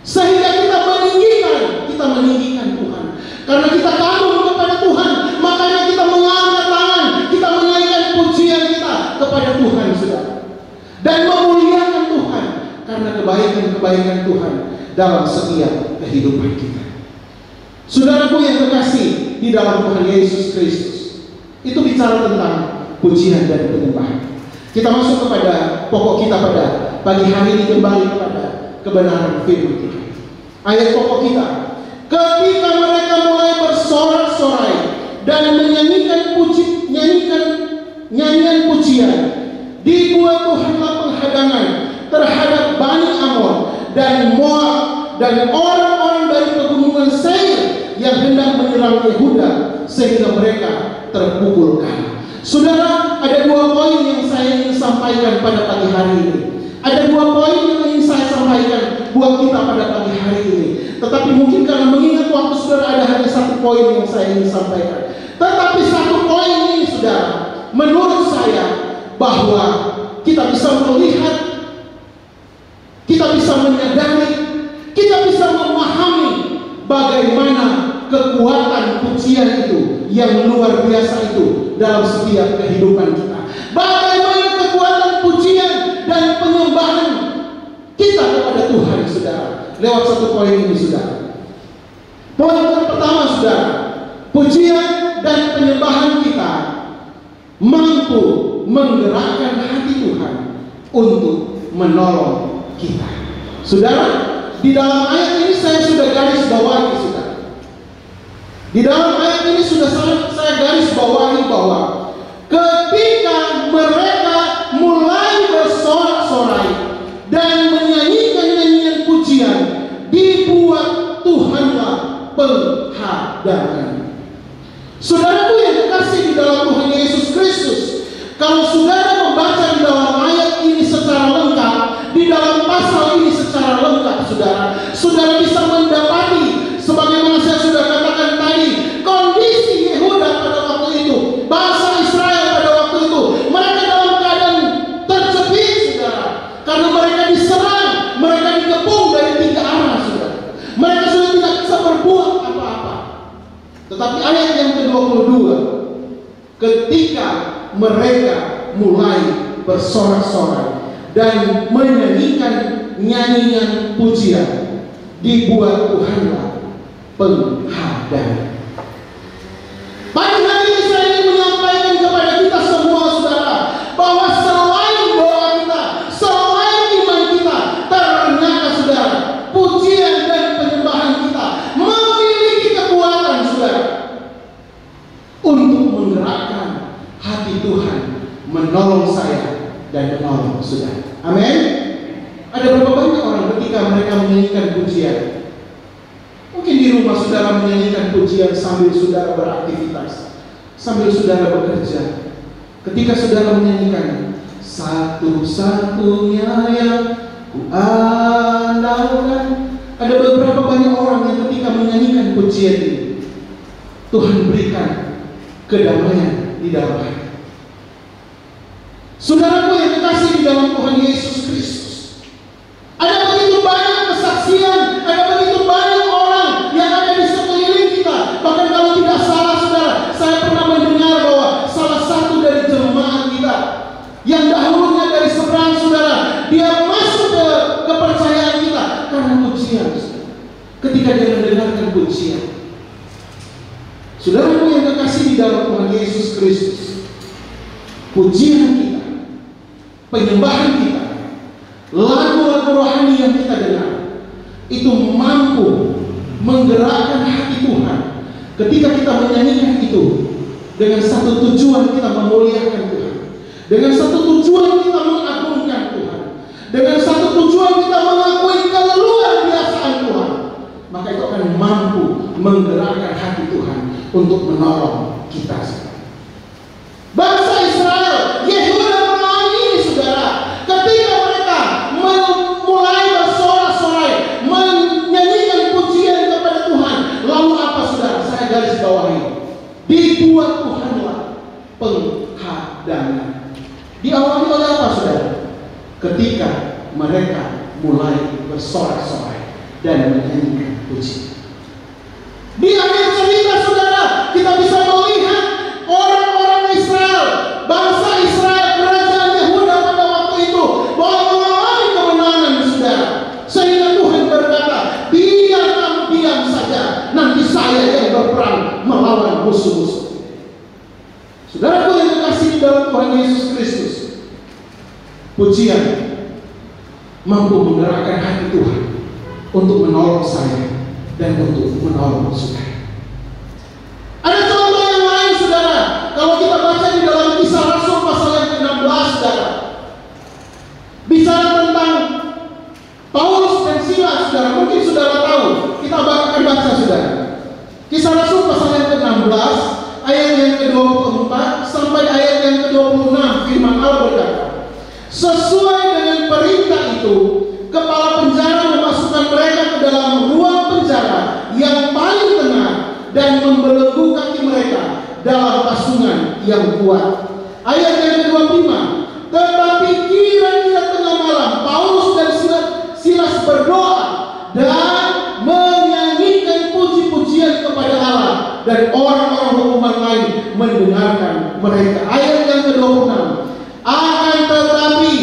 sehingga kita meninggikan Tuhan. Karena kita kagum kepada Tuhan, makanya kita mengangkat tangan, kita menaikkan pujian kita kepada Tuhan, saudara, dan memuliakan Tuhan karena kebaikan Tuhan dalam setiap kehidupan kita. Saudaraku yang terkasih di dalam Tuhan Yesus Kristus, itu bicara tentang pujian dan penyembahan. Kita masuk kepada pokok kita pada pagi hari ini, kembali kepada kebenaran firman Tuhan. Ayat pokok kita, ketika mereka mulai bersorak-sorai dan menyanyikan nyanyian pujian, dibuat Tuhanlah penghadangan terhadap Bani Amon dan Moab dan orang-orang dari pegunungan Seir yang hendak menyerang Yehuda, sehingga mereka terpukul kalah. Saudara, ada dua poin yang saya ingin sampaikan pada pagi hari ini. Ada dua poin yang ingin saya sampaikan buat kita pada pagi hari ini. Tetapi mungkin karena mengingat waktu saudara, ada hanya satu poin yang saya ingin sampaikan. Tetapi satu poin ini, saudara, menurut saya bahwa kita bisa melihat, kita bisa menyadari, kita bisa memahami bagaimana kekuatan pujian itu yang luar biasa itu dalam setiap kehidupan kita. Bagaimana kekuatan pujian dan penyembahan kita kepada Tuhan, saudara, lewat satu poin ini, saudara. Poin yang pertama, saudara, pujian dan penyembahan kita mampu menggerakkan hati Tuhan untuk menolong kita. Saudara, di dalam ayat ini saya sudah garis bawahi, saudara. Di dalam ayat ini sudah saya garis bawahi bahwa ketika mereka mulai bersorak-sorai dan menyanyikan nyanyian pujian, dibuat Tuhanlah penghadangan. Saudaraku yang terkasih di dalam Tuhan Yesus Kristus, kalau saudara membaca di dalam ayat ini secara lengkap, di dalam pasal ini secara lengkap, saudara bisa mendapati, sebagaimana saya sudah katakan tadi, kondisi Yehuda pada waktu itu, bangsa Israel pada waktu itu, mereka dalam keadaan terjepit, saudara, karena mereka diserang, mereka dikepung dari tiga arah, saudara. Mereka sudah tidak bisa berbuat apa-apa. Tetapi ayat yang ke-22, ketika mereka mulai bersorak-sorai dan menyanyikan nyanyian pujian, dibuat Tuhanlah penghadangan. Pagi hari ini saya ingin menyampaikan kepada kita semua, saudara, bahwa selain doa kita, selain iman kita, ternyata, saudara, pujian dan penyembahan kita memiliki kekuatan, saudara, untuk menggerakkan hati Tuhan menolong saya dan menolong saudara. Amin. Ada berapa banyak orang ketika mereka menyanyikan pujian, mungkin di rumah saudara menyanyikan pujian sambil saudara beraktivitas, sambil saudara bekerja. Ketika saudara menyanyikan, satu-satunya yang ku andalkan. Ada beberapa banyak orang yang ketika menyanyikan pujian ini, Tuhan berikan kedamaian di dalam hati. Saudaraku yang terkasih di dalam Tuhan Yesus Kristus, ada begitu banyak kesaksian, ada begitu banyak orang yang ada di sekeliling kita. Bahkan kalau tidak salah, saudara, saya pernah mendengar bahwa salah satu dari jemaat kita yang dahulunya dari seberang, saudara, dia masuk ke kepercayaan kita karena pujian, saudara. Ketika dia mendengarkan pujian, saudaraku yang terkasih di dalam Tuhan Yesus Kristus, pujian kita, penyembahan kita, lagu-lagu rohani yang kita dengar, itu mampu menggerakkan hati Tuhan. Ketika kita menyanyikan itu dengan satu tujuan, kita memuliakan Tuhan, dengan satu tujuan kita mengagungkan Tuhan, dengan satu tujuan kita mengakui keluar biasaan Tuhan, maka itu akan mampu menggerakkan hati Tuhan untuk menolong kita. Bangsa Israel, Yehuda mengalami ini, saudara. Ketika mereka mulai bersorak-sorai, menyanyikan pujian kepada Tuhan, ketika mereka mulai bersorak-sorai dan menyanyikan puji. Di akhir cerita saudara, kita bisa melihat orang-orang Israel, bangsa Israel, kerajaan Yehuda pada waktu itu bahwa mengalami kemenangan saudara. Sehingga Tuhan berkata, biar kamu diam saja, nanti saya yang berperang melawan musuh-musuh. Saudaraku yang terkasih di dalam Tuhan Yesus Kristus, pujian mampu menggerakkan hati Tuhan untuk menolong saya dan untuk menolong saudara. Ada contoh yang lain saudara, kalau kita baca di dalam Kisah Rasul pasal yang ke-16 saudara, bicara tentang Paulus dan Silas saudara. Mungkin saudara tahu, kita akan baca saudara Kisah Rasul pasal yang ke-16 ayat yang ke-24 sampai ayat yang ke-26. Firman Allah berkata, sesuai dengan perintah itu, kepala penjara memasukkan mereka ke dalam ruang penjara yang paling tengah dan membelenggu kaki mereka dalam pasungan yang kuat. Ayat yang ke-25, tetapi kira-kira tengah malam Paulus dan Silas berdoa dan menyanyikan puji-pujian kepada Allah, dan orang-orang hukuman lain mendengarkan mereka. Ayat yang ke-26, akan tetapi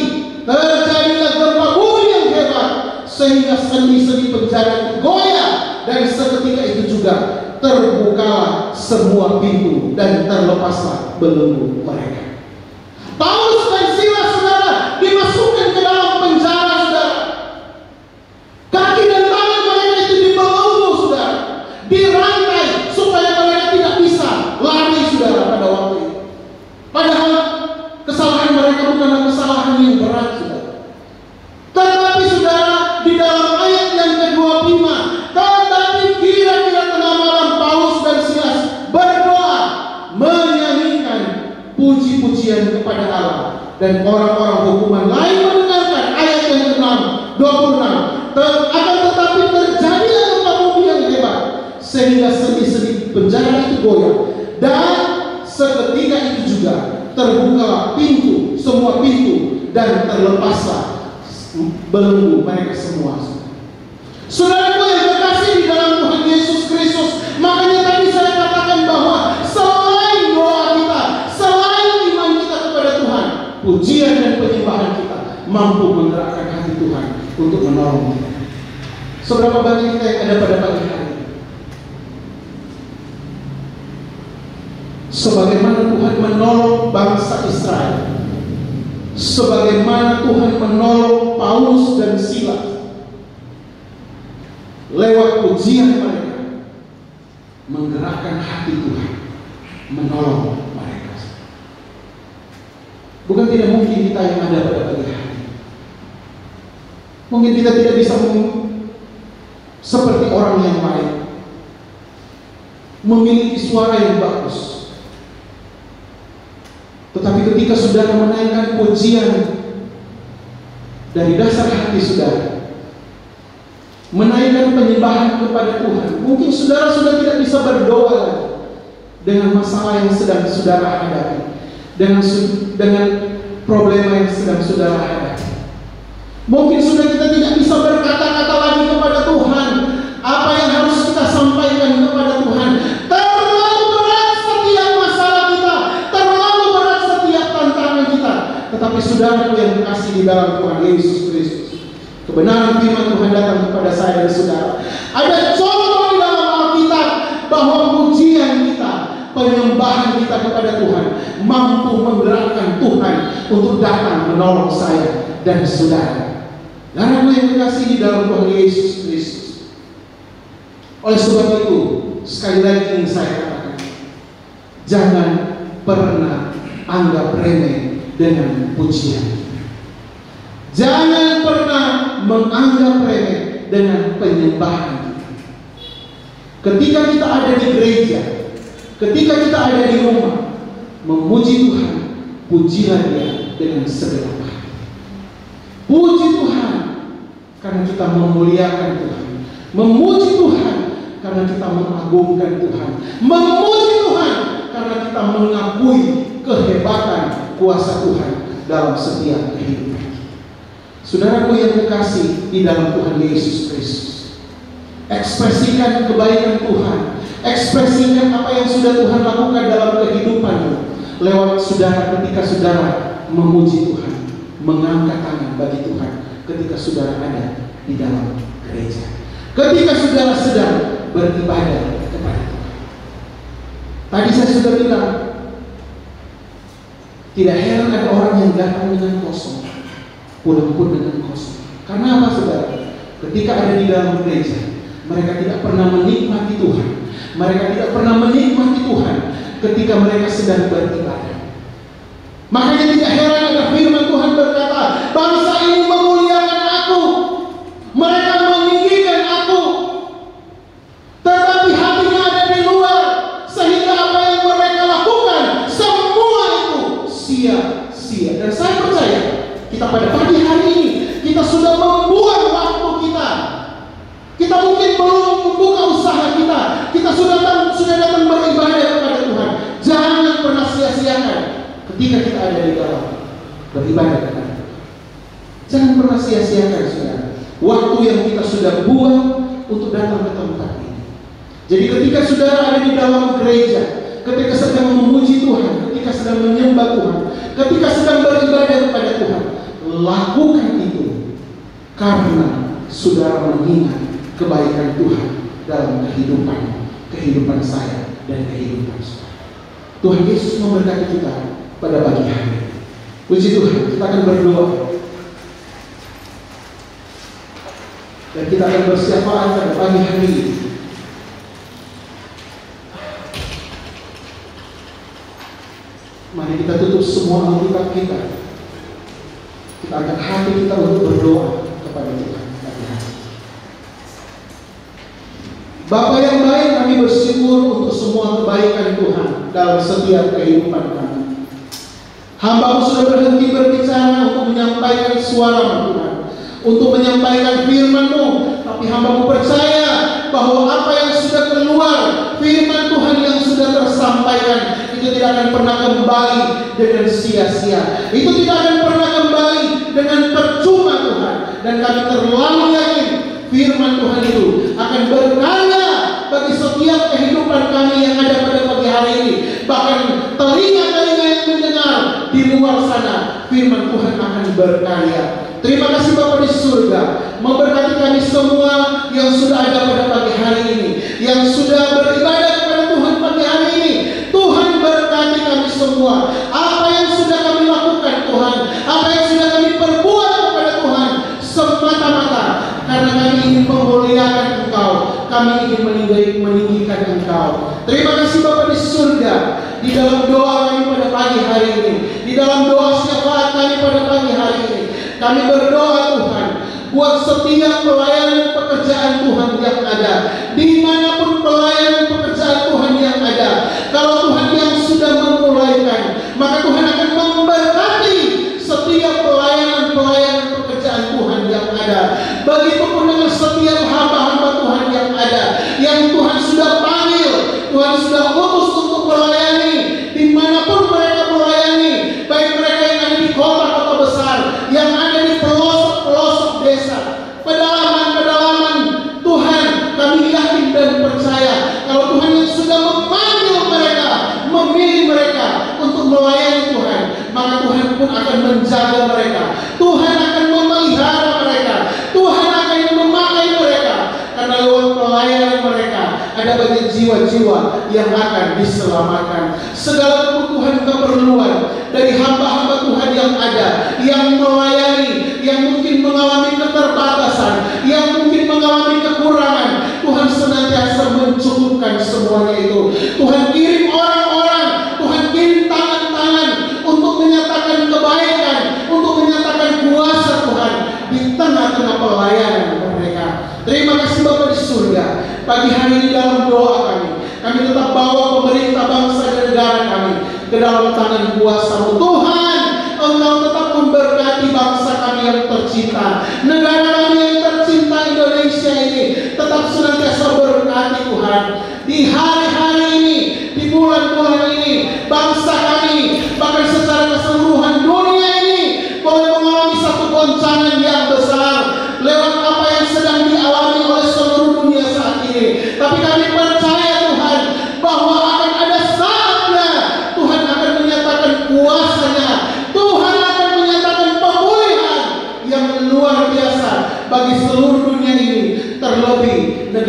terjadilah gempa bumi yang hebat sehingga sendi-sendi penjara itu goyah, dan seketika itu juga terbukalah semua pintu dan terlepaslah belenggu mereka. Paulus dan Silas saudara dimasukkan ke dalam penjara saudara. Kaki dan tangan mereka itu dibelenggu saudara, dirantai supaya mereka tidak bisa lari saudara pada waktu itu. Padahal kesalahan mereka bukanlah kesalahan yang berat saudara. Tetapi saudara, di dalam ayat yang ke-25, tetapi kira-kira tengah malam Paulus dan Silas berdoa menyanyikan puji-pujian kepada Allah, dan orang-orang hukuman lain mendengarkan. Ayat yang ke-26, akan tetapi terjadilah gempa bumi yang hebat sehingga sendi-sendi penjara itu goyah, dan seketika itu juga terbukalah pintu, semua pintu, dan terlepaslah belenggu mereka semua. Saudaraku yang terkasih di dalam Tuhan Yesus Kristus, makanya tadi saya katakan bahwa selain doa kita, selain iman kita kepada Tuhan, pujian dan penyembahan kita mampu menggerakkan hati Tuhan untuk menolong kita. Seberapa banyak kita yang ada pada pagi hari ini? Sebagaimana Tuhan menolong bangsa Israel, sebagaimana Tuhan menolong Paulus dan Silas lewat pujian mereka, menggerakkan hati Tuhan menolong mereka. Bukan tidak mungkin kita yang ada pada pagi hari. Mungkin kita tidak bisa seperti orang yang lain, memiliki suara yang bagus. Tetapi ketika saudara menaikkan pujian dari dasar hati saudara, menaikkan penyembahan kepada Tuhan, mungkin saudara sudah tidak bisa berdoa lagi dengan masalah yang sedang saudara hadapi, dengan problema yang sedang saudara hadapi. Mungkin sudah kita tidak bisa berkata-kata lagi kepada Tuhan apa yang harus kita sampaikan kepada Tuhan. Terlalu berat setiap masalah kita, terlalu berat setiap tantangan kita. Tetapi saudara yang dikasih di dalam Tuhan Yesus Kristus, kebenaran firman Tuhan datang kepada saya dan saudara. Ada contoh di dalam Alkitab bahwa pujian kita, penyembahan kita kepada Tuhan mampu menggerakkan Tuhan untuk datang menolong saya dan saudara. Karena yang dikasih di dalam Tuhan Yesus Kristus. Oleh sebab itu, sekali lagi ingin saya katakan, jangan pernah anggap remeh dengan pujian. Jangan pernah menganggap remeh dengan penyembahan kita. Ketika kita ada di gereja, ketika kita ada di rumah, memuji Tuhan, pujilah Dia dengan segenap hati. Puji Tuhan karena kita memuliakan Tuhan. Memuji Tuhan karena kita mengagungkan Tuhan. Memuji Tuhan karena kita mengakui kehebatan kuasa Tuhan dalam setiap kehidupan. Saudaraku yang kekasih di dalam Tuhan Yesus Kristus, ekspresikan kebaikan Tuhan, ekspresikan apa yang sudah Tuhan lakukan dalam kehidupanmu lewat saudara ketika saudara memuji Tuhan, mengangkat tangan bagi Tuhan ketika saudara ada di dalam gereja, ketika saudara sedang beribadah kepada Tuhan. Tadi saya sudah bilang, tidak heran ada orang yang datang dengan kosong, pulang pun dengan kosong. Karena apa saudara? Ketika ada di dalam gereja, mereka tidak pernah menikmati Tuhan. Mereka tidak pernah menikmati Tuhan ketika mereka sedang beribadah. Makanya tidak heran ada firman Tuhan berkata, bangsa ini memuliakan aku, mereka meninggikan aku, tetapi hatinya ada di luar, sehingga apa yang mereka lakukan semua itu sia-sia. Dan saya percaya kita pada pagi hari ini kita sudah membuang waktu kita. Kita mungkin belum membuka usaha kita. Kita sudah datang beribadah kepada Tuhan. Jangan pernah sia-siakan ketika kita ada di dalam beribadah kepada Tuhan. Jangan pernah sia-siakan saudara waktu yang kita sudah buang untuk datang ke tempat ini. Jadi ketika saudara ada di dalam gereja, ketika sedang memuji Tuhan, ketika sedang menyembah Tuhan, ketika sedang beribadah kepada Tuhan, lakukan itu karena saudara mengingat kebaikan Tuhan dalam kehidupan saya dan kehidupan saudara. Tuhan Yesus memberkati kita pada pagi hari. Puji Tuhan, kita akan berdoa dan kita akan bersyafaat pada pagi hari ini. Mari kita tutup semua Alkitab kita. Kita angkat hati kita untuk berdoa kepada Tuhan. Bapa yang baik, kami bersyukur untuk semua kebaikan Tuhan dalam setiap kehidupan kami. Hamba-Mu sudah berhenti berbicara untuk menyampaikan suara-Mu Tuhan, untuk menyampaikan firman-Mu, tapi hamba-Mu percaya bahwa apa yang sudah keluar, firman Tuhan yang sudah tersampaikan, itu tidak akan pernah kembali dengan sia-sia. Itu tidak akan pernah kembali dengan percuma Tuhan. Dan kami terlalu yakin firman Tuhan itu akan berkarya bagi setiap kehidupan kami yang ada pada pagi hari ini. Bahkan telinga-telinga yang mendengar di luar sana, firman Tuhan akan berkarya. Terima kasih Bapa di surga, memberkati kami semua yang sudah ada pada pagi hari ini, yang sudah beribadah kepada Tuhan pagi hari ini. Tuhan berkati kami semua. Apa yang sudah kami lakukan Tuhan, apa yang sudah kami perbuat kepada Tuhan, semata-mata karena kami ingin memuliakan Engkau, kami ingin meninggikan Engkau. Terima kasih Bapa di surga. Di dalam doa kami pada pagi hari ini, di dalam doa syafaat kami pada pagi hari ini, kami berdoa Tuhan, buat setiap pelayanan pekerjaan Tuhan yang ada, dimanapun pelayanan pekerjaan Tuhan yang ada. Kalau Tuhan yang sudah memulaikan, maka Tuhan akan memberkati setiap pelayanan pekerjaan Tuhan yang ada. Begitupun dengan setiap hamba-hamba Tuhan yang ada, yang Tuhan sudah panggil, Tuhan sudah utus untuk melayani, dimanapun mereka melayani, baik mereka yang ada di kota-kota besar, yang ada di pelosok-pelosok desa, pedalaman-pedalaman. Tuhan, kami yakin dan percaya kalau Tuhan yang sudah memanggil mereka, memilih mereka untuk melayani Tuhan, maka Tuhan pun akan menjaga mereka. Tuhan akan memelihara mereka. Tuhan akan memakai mereka, karena lewat pelayanan mereka ada banyak jiwa-jiwa yang akan diselamatkan. Segala kebutuhan keperluan dari hamba-hamba Tuhan yang ada, yang melayani, yang mungkin mengalami keterbatasan, yang mungkin mengalami kekurangan, Tuhan senantiasa mencukupkan semuanya itu. Tuhan kirim orang-orang, Tuhan kirim tangan-tangan untuk menyatakan kebaikan, untuk menyatakan kuasa Tuhan di tengah-tengah pelayanan mereka. Terima kasih Bapa di surga. Pagi hari ini dalam doa kami tetap bawa pemerintah bangsa dan negara kami ke dalam tangan kuasa-Mu. Tuhan, Engkau tetap memberkati bangsa kami yang tercinta, negara kami yang tercinta Indonesia ini. Tetap senantiasa berkati Tuhan. Di hari-hari ini, di bulan-bulan ini, bangsa kami, bahkan secara keseluruhan dunia ini boleh mengalami satu goncangan yang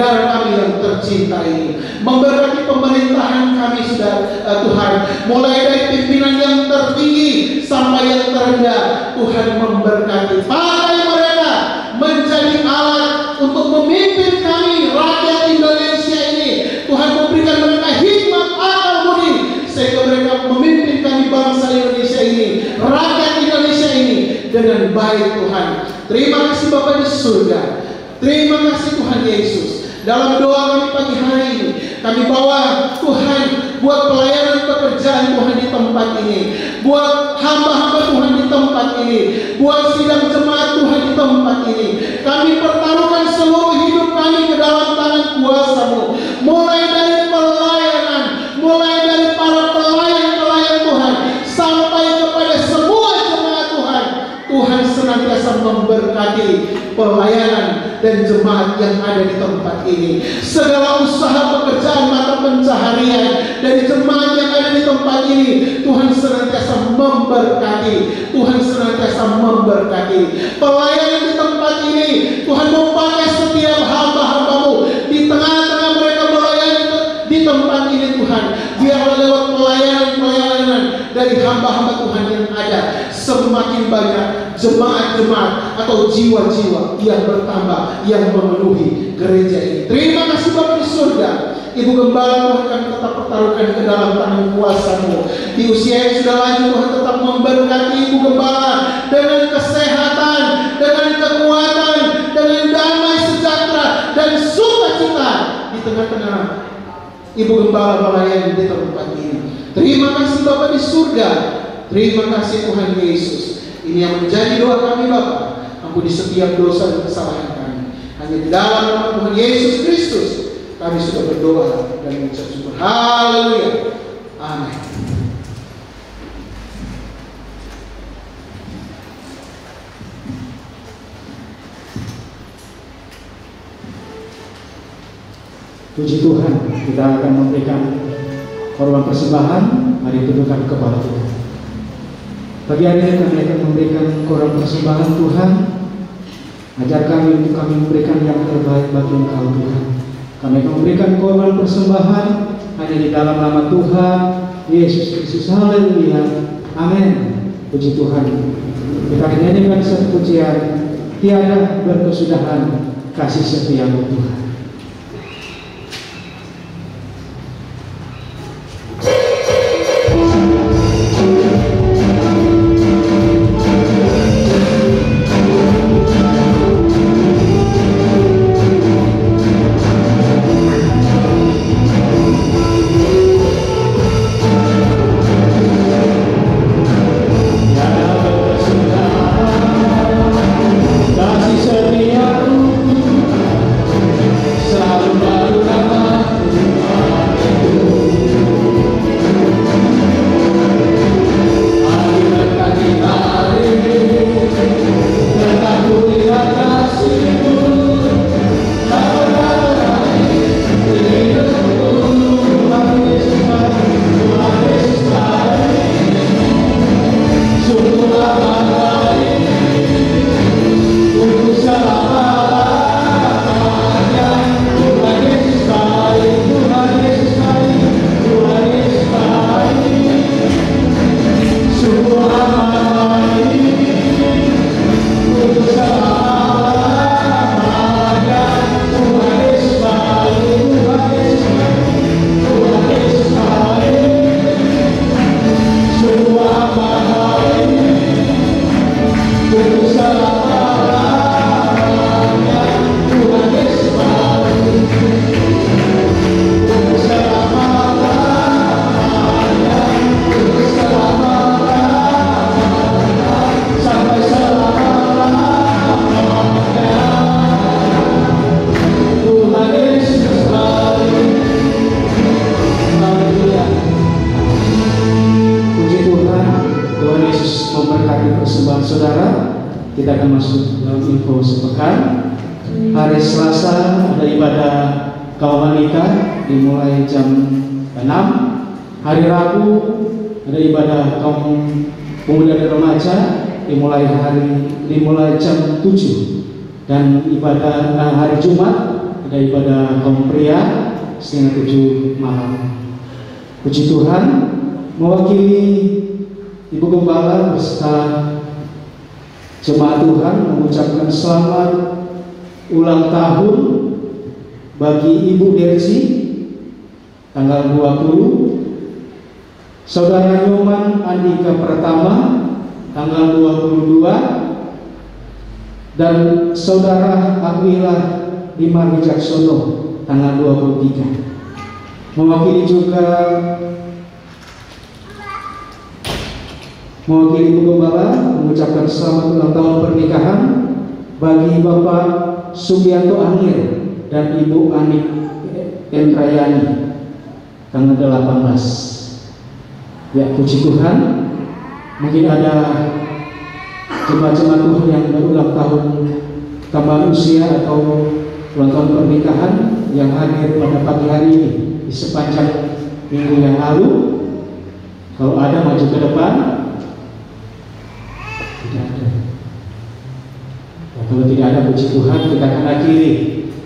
negara kami yang tercinta ini. Memberkati pemerintahan kami sudah Tuhan, mulai dari pimpinan yang tertinggi sampai yang terendah. Tuhan memberkati, pakai mereka menjadi alat untuk memimpin kami rakyat Indonesia ini. Tuhan memberikan mereka hikmat akal budi sehingga mereka memimpin kami bangsa Indonesia ini, rakyat Indonesia ini dengan baik Tuhan. Terima kasih Bapa di surga. Terima kasih Tuhan Yesus. Dalam doa kami pagi hari ini, kami bawa Tuhan buat pelayanan pekerjaan Tuhan di tempat ini, buat hamba-hamba Tuhan di tempat ini, buat sidang jemaat Tuhan di tempat ini. Kami pertaruhkan seluruh hidup kami ke dalam tangan kuasa-Mu, mulai dari pelayanan, mulai dari para pelayan-pelayan Tuhan, sampai kepada semua jemaat Tuhan. Tuhan senantiasa memberkati pelayanan dan jemaat yang ada di tempat ini. Segala usaha pekerjaan mata pencaharian dari jemaat yang ada di tempat ini, Tuhan senantiasa memberkati. Tuhan senantiasa memberkati pelayanan di tempat ini. Tuhan memakai setiap hamba-hamba-Mu di tengah-tengah mereka melayani di tempat ini. Tuhan, biarlah lewat pelayanan dari hamba-hamba Tuhan yang ada, semakin banyak jemaat-jemaat atau jiwa-jiwa yang bertambah, yang memenuhi gereja ini. Terima kasih Bapa di surga. Ibu Gembala Tuhan kami tetap pertaruhkan ke dalam tangan kuasa-Mu. Di usia yang sudah lanjut Tuhan tetap memberkati Ibu Gembala dengan kesehatan, dengan kekuatan, dengan damai sejahtera dan sukacita di tengah-tengah Ibu Gembala melayani di tempat ini. Terima kasih Bapa di surga. Terima kasih Tuhan Yesus. Ini yang menjadi doa kami Bapa. Ampuni setiap dosa dan kesalahan kami. Hanya di dalam nama Tuhan Yesus Kristus kami sudah berdoa dan mengucap syukur. Haleluya. Amin. Puji Tuhan, kita akan memberikan korban persembahan. Mari tundukkan kepala kita. Pagi hari ini kami akan memberikan korban persembahan. Tuhan, ajar kami untuk kami memberikan yang terbaik bagi Engkau Tuhan. Kami akan memberikan korban persembahan hanya di dalam nama Tuhan Yesus Kristus. Haleluya. Amin. Puji Tuhan. Kita akan nyanyikan satu pujian, tiada berkesudahan kasih setia-Mu Tuhan. Kita akan masuk dalam info sepekan. Hari Selasa ada ibadah kaum wanita dimulai jam 6. Hari Rabu ada ibadah kaum pemuda dan remaja dimulai jam 7. Dan ibadah hari Jumat ada ibadah kaum pria setengah 7 malam. Puji Tuhan, mewakili Ibu Gembala beserta jemaat Tuhan mengucapkan selamat ulang tahun bagi Ibu Dersi tanggal 20, Saudara Nyoman Andika Pertama tanggal 22, dan Saudara Aquila Dimar Wicaksono tanggal 23. Mewakili Ibu Gembala mengucapkan selamat ulang tahun pernikahan bagi Bapak Sugianto Angir dan Ibu Anik Endrayani tanggal 18. Ya, puji Tuhan, mungkin ada jemaat-jemaat Tuhan yang berulang tahun tambahan usia atau ulang tahun pernikahan yang hadir pada pagi hari ini di sepanjang minggu yang lalu. Kalau ada, maju ke depan. Tidak ada. Kalau tidak ada, puji Tuhan, kita akan akhiri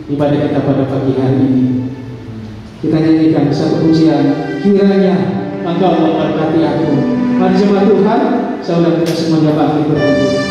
ibadah kita pada pagi hari ini. Kita nyanyikan satu pujian, kiranya Engkau memberkati aku. Mari jemaat Tuhan, saudara kita semuanya bangkit berdiri.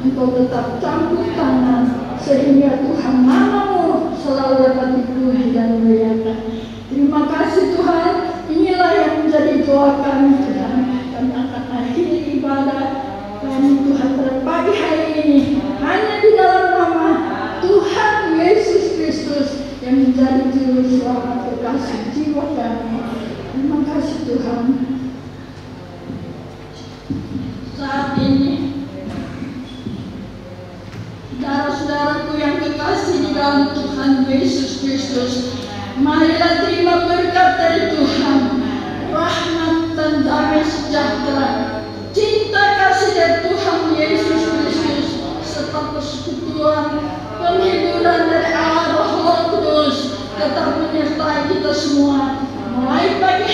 Engkau tetap campur tangan sehingga Tuhan namamu Kristus yang menjadi juru selamat kekasih jiwa kami. Terima kasih Tuhan. Saat ini, saudara-saudaraku yang kekasih di dalam Tuhan Yesus Kristus, marilah terima berkat dari Tuhan, rahmat dan damai sejahtera, cinta kasih dari Tuhan Yesus Kristus, serta persekutuan, penghiburan dari Allah Roh Kudus tetap menyertai kita semua mulai pagi